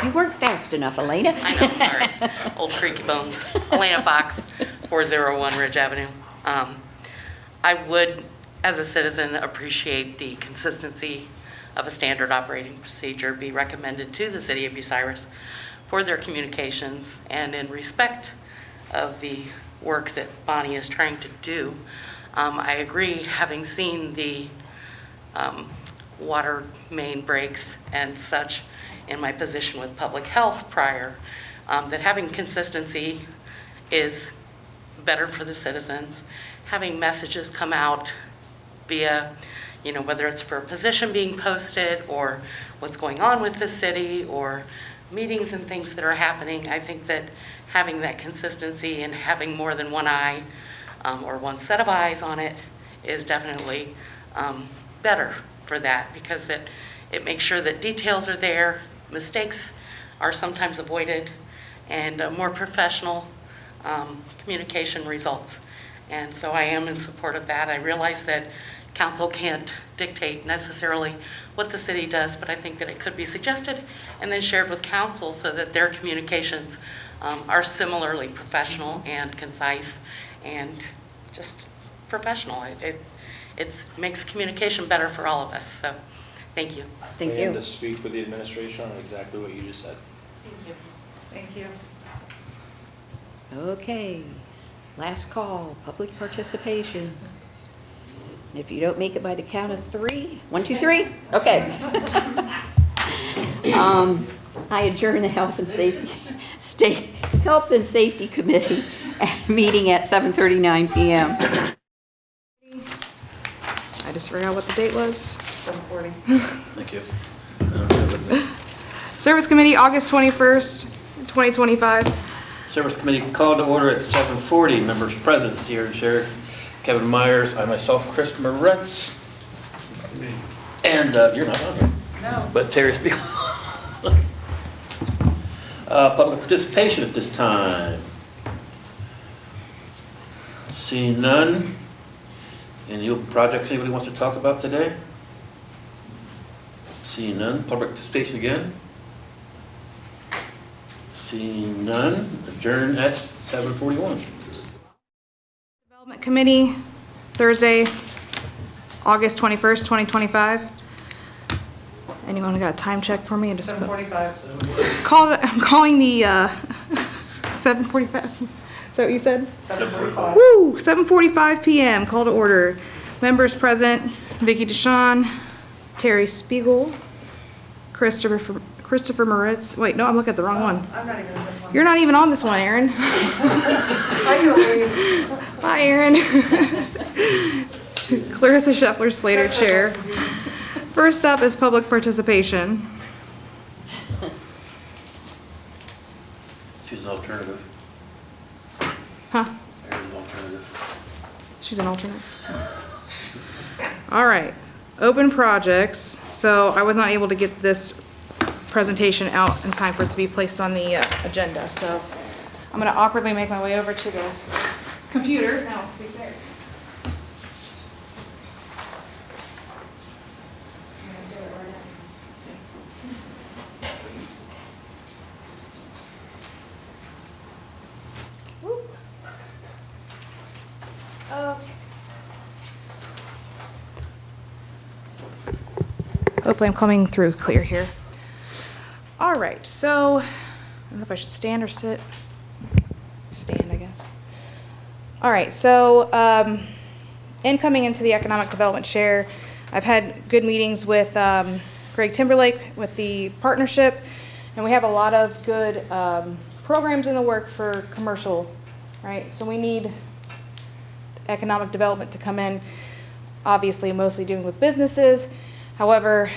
You weren't fast enough, Alena. I know, sorry. Old creaky bones. Alena Fox, 401 Ridge Avenue. I would, as a citizen, appreciate the consistency of a standard operating procedure be recommended to the city of Bucyrus for their communications, and in respect of the work that Bonnie is trying to do. I agree, having seen the water main breaks and such in my position with public health prior, that having consistency is better for the citizens. Having messages come out via, whether it's for a position being posted or what's going on with the city or meetings and things that are happening, I think that having that consistency and having more than one eye or one set of eyes on it is definitely better for that, because it makes sure that details are there, mistakes are sometimes avoided, and more professional communication results. And so I am in support of that. I realize that council can't dictate necessarily what the city does, but I think that it could be suggested and then shared with council so that their communications are similarly professional and concise and just professional. It makes communication better for all of us, so thank you. Thank And you. to speak with the administration on exactly what you just said. Thank you. Okay, last call, public participation. If you don't make it by the count of 3, 1, 2, 3, okay. I adjourn the Health and Safety Committee meeting at 7:39 p.m. I just forgot what the date was. 7:40. Thank you. Service Committee, August 21st, 2025. Service Committee called to order at 7:40. Members present, Sierra Chair Kevin Myers, I myself, Chris Mauritz. And you're not on here. No. But Terry Spiegel. Public participation at this time. Seeing none. Any open projects anybody wants to talk about today? Seeing none. Public participation again. Seeing none. Adjourn at 7:41. Development Committee, Thursday, August 21st, 2025. Anyone got a time check for me? 7:45. I'm calling the 7:45. Is that what you said? 7:45. Woo! 7:45 p.m. Call to order. Members present: Vicky DeShawn, Terry Spiegel, Christopher Mauritz. Wait, no, I'm looking at the wrong one. I'm not even in this one. You're not even on this one, Aaron. I know where you. Bye, Aaron. Clarissa Slater, Chair. First up is public participation. She's an alternative. Huh? There's an alternative. She's an alternate. All right, open projects. So I was not able to get this presentation out in time for it to be placed on the agenda. So I'm gonna awkwardly make my way over to the computer and I'll speak there. Hopefully I'm coming through clear here. All right, so I don't know if I should stand or sit. Stand, I guess. All right, so in coming into the Economic Development Chair, I've had good meetings with Greg Timberlake with the partnership, and we have a lot of good programs in the work for commercial, right? So we need economic development to come in, obviously mostly dealing with businesses. However,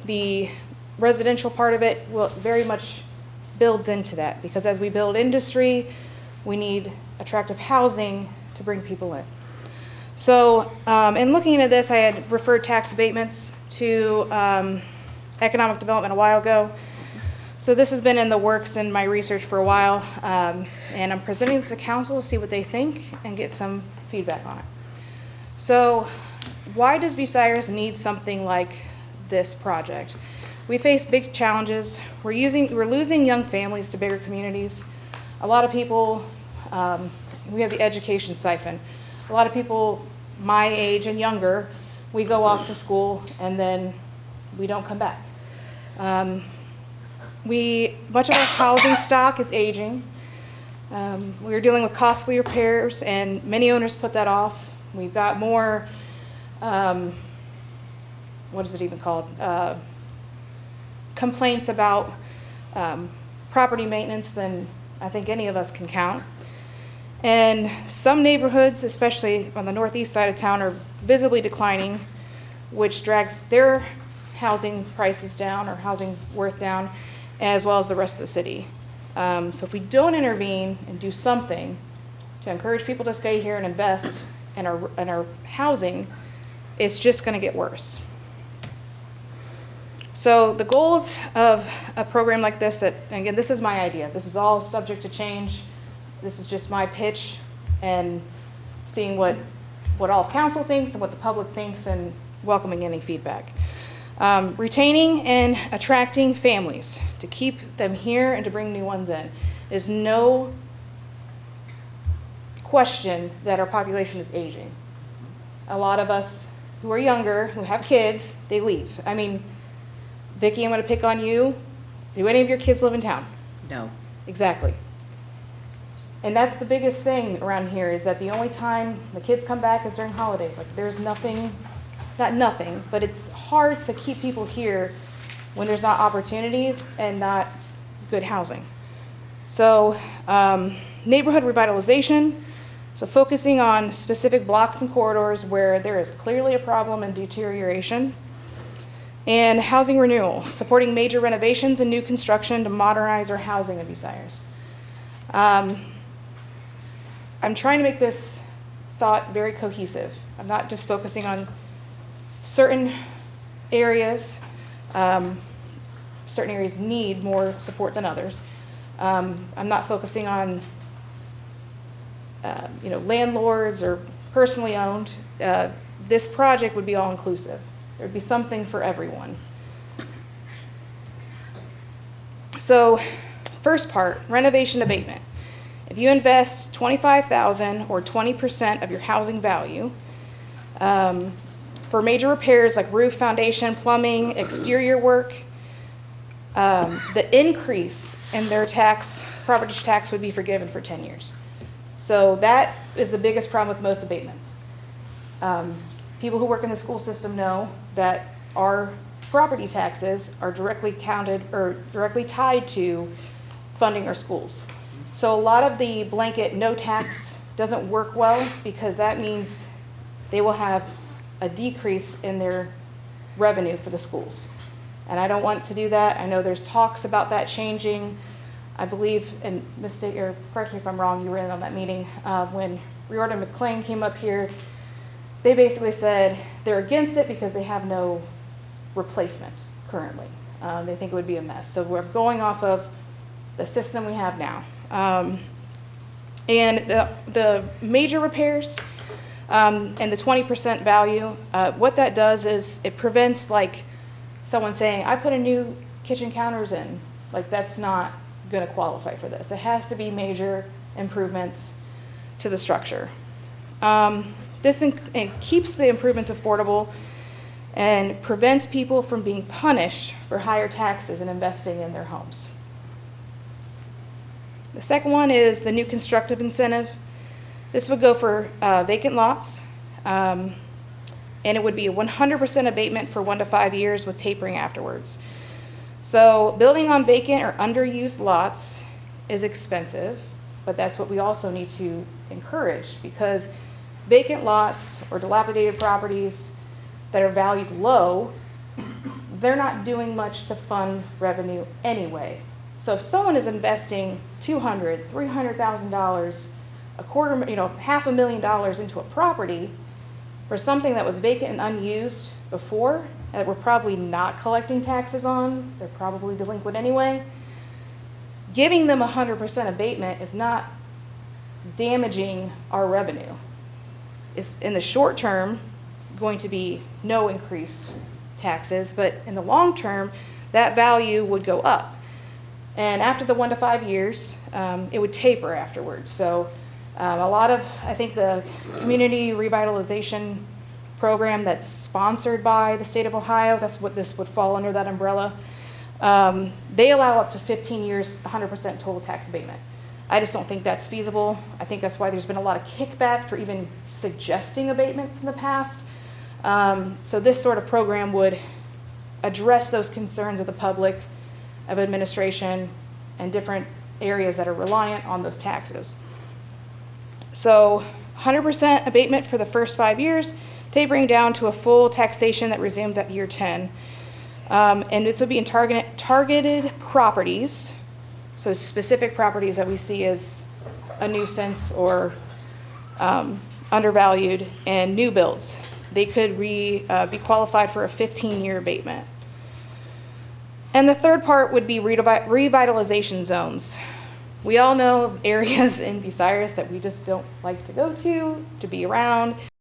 the residential part of it will very much builds into that, because as we build industry, we need attractive housing to bring people in. So in looking into this, I had referred tax abatements to economic development a while ago. So this has been in the works in my research for a while, and I'm presenting this to council to see what they think and get some feedback on it. So why does Bucyrus need something like this project? We face big challenges. We're losing young families to bigger communities. A lot of people, we have the education siphon. A lot of people my age and younger, we go off to school and then we don't come back. Much of our housing stock is aging. We're dealing with costly repairs, and many owners put that off. We've got more, what is it even called? Complaints about property maintenance than I think any of us can count. And some neighborhoods, especially on the northeast side of town, are visibly declining, which drags their housing prices down or housing worth down, as well as the rest of the city. So if we don't intervene and do something to encourage people to stay here and invest in our housing, it's just going to get worse. So the goals of a program like this, that, and again, this is my idea. This is all subject to change. This is just my pitch and seeing what all of council thinks and what the public thinks and welcoming any feedback. Retaining and attracting families to keep them here and to bring new ones in. There's no question that our population is aging. A lot of us who are younger, who have kids, they leave. I mean, Vicki, I'm going to pick on you. Do any of your kids live in town? No. Exactly. And that's the biggest thing around here, is that the only time the kids come back is during holidays. Like, there's nothing, not nothing, but it's hard to keep people here when there's not opportunities and not good housing. So neighborhood revitalization, so focusing on specific blocks and corridors where there is clearly a problem and deterioration. And housing renewal, supporting major renovations and new construction to modernize our housing in Bucyrus. I'm trying to make this thought very cohesive. I'm not just focusing on certain areas. Certain areas need more support than others. I'm not focusing on landlords or personally owned. This project would be all inclusive. There'd be something for everyone. So, first part, renovation abatement. If you invest $25,000 or 20% of your housing value for major repairs like roof, foundation, plumbing, exterior work, the increase in their property tax would be forgiven for 10 years. So that is the biggest problem with most abatements. People who work in the school system know that our property taxes are directly counted or directly tied to funding our schools. So a lot of the blanket no tax doesn't work well, because that means they will have a decrease in their revenue for the schools. And I don't want to do that. I know there's talks about that changing. I believe, and correct me if I'm wrong, you were in on that meeting, when Riordan McLean came up here, they basically said they're against it because they have no replacement currently. They think it would be a mess. So we're going off of the system we have now. And the major repairs and the 20% value, what that does is it prevents like someone saying, I put a new kitchen counters in. Like, that's not going to qualify for this. It has to be major improvements to the structure. This keeps the improvements affordable and prevents people from being punished for higher taxes and investing in their homes. The second one is the new constructive incentive. This would go for vacant lots, and it would be a 100% abatement for 1 to 5 years with tapering afterwards. So building on vacant or underused lots is expensive, but that's what we also need to encourage, because vacant lots or dilapidated properties that are valued low, they're not doing much to fund revenue anyway. So if someone is investing $200,000, $300,000, $500,000 into a property for something that was vacant and unused before, that we're probably not collecting taxes on, they're probably delinquent anyway, giving them 100% abatement is not damaging our revenue. It's in the short term going to be no increased taxes, but in the long term, that value would go up. And after the 1 to 5 years, it would taper afterwards. So a lot of, I think, the community revitalization program that's sponsored by the state of Ohio, that's what this would fall under, that umbrella. They allow up to 15 years, 100% total tax abatement. I just don't think that's feasible. I think that's why there's been a lot of kickback for even suggesting abatements in the past. So this sort of program would address those concerns of the public, of administration, and different areas that are reliant on those taxes. So 100% abatement for the first 5 years, tapering down to a full taxation that resumes at year 10. And this would be in targeted properties, so specific properties that we see as a nuisance or undervalued, and new builds. They could be qualified for a 15-year abatement. And the third part would be revitalization zones. We all know of areas in Bucyrus that we just don't like to go to be around.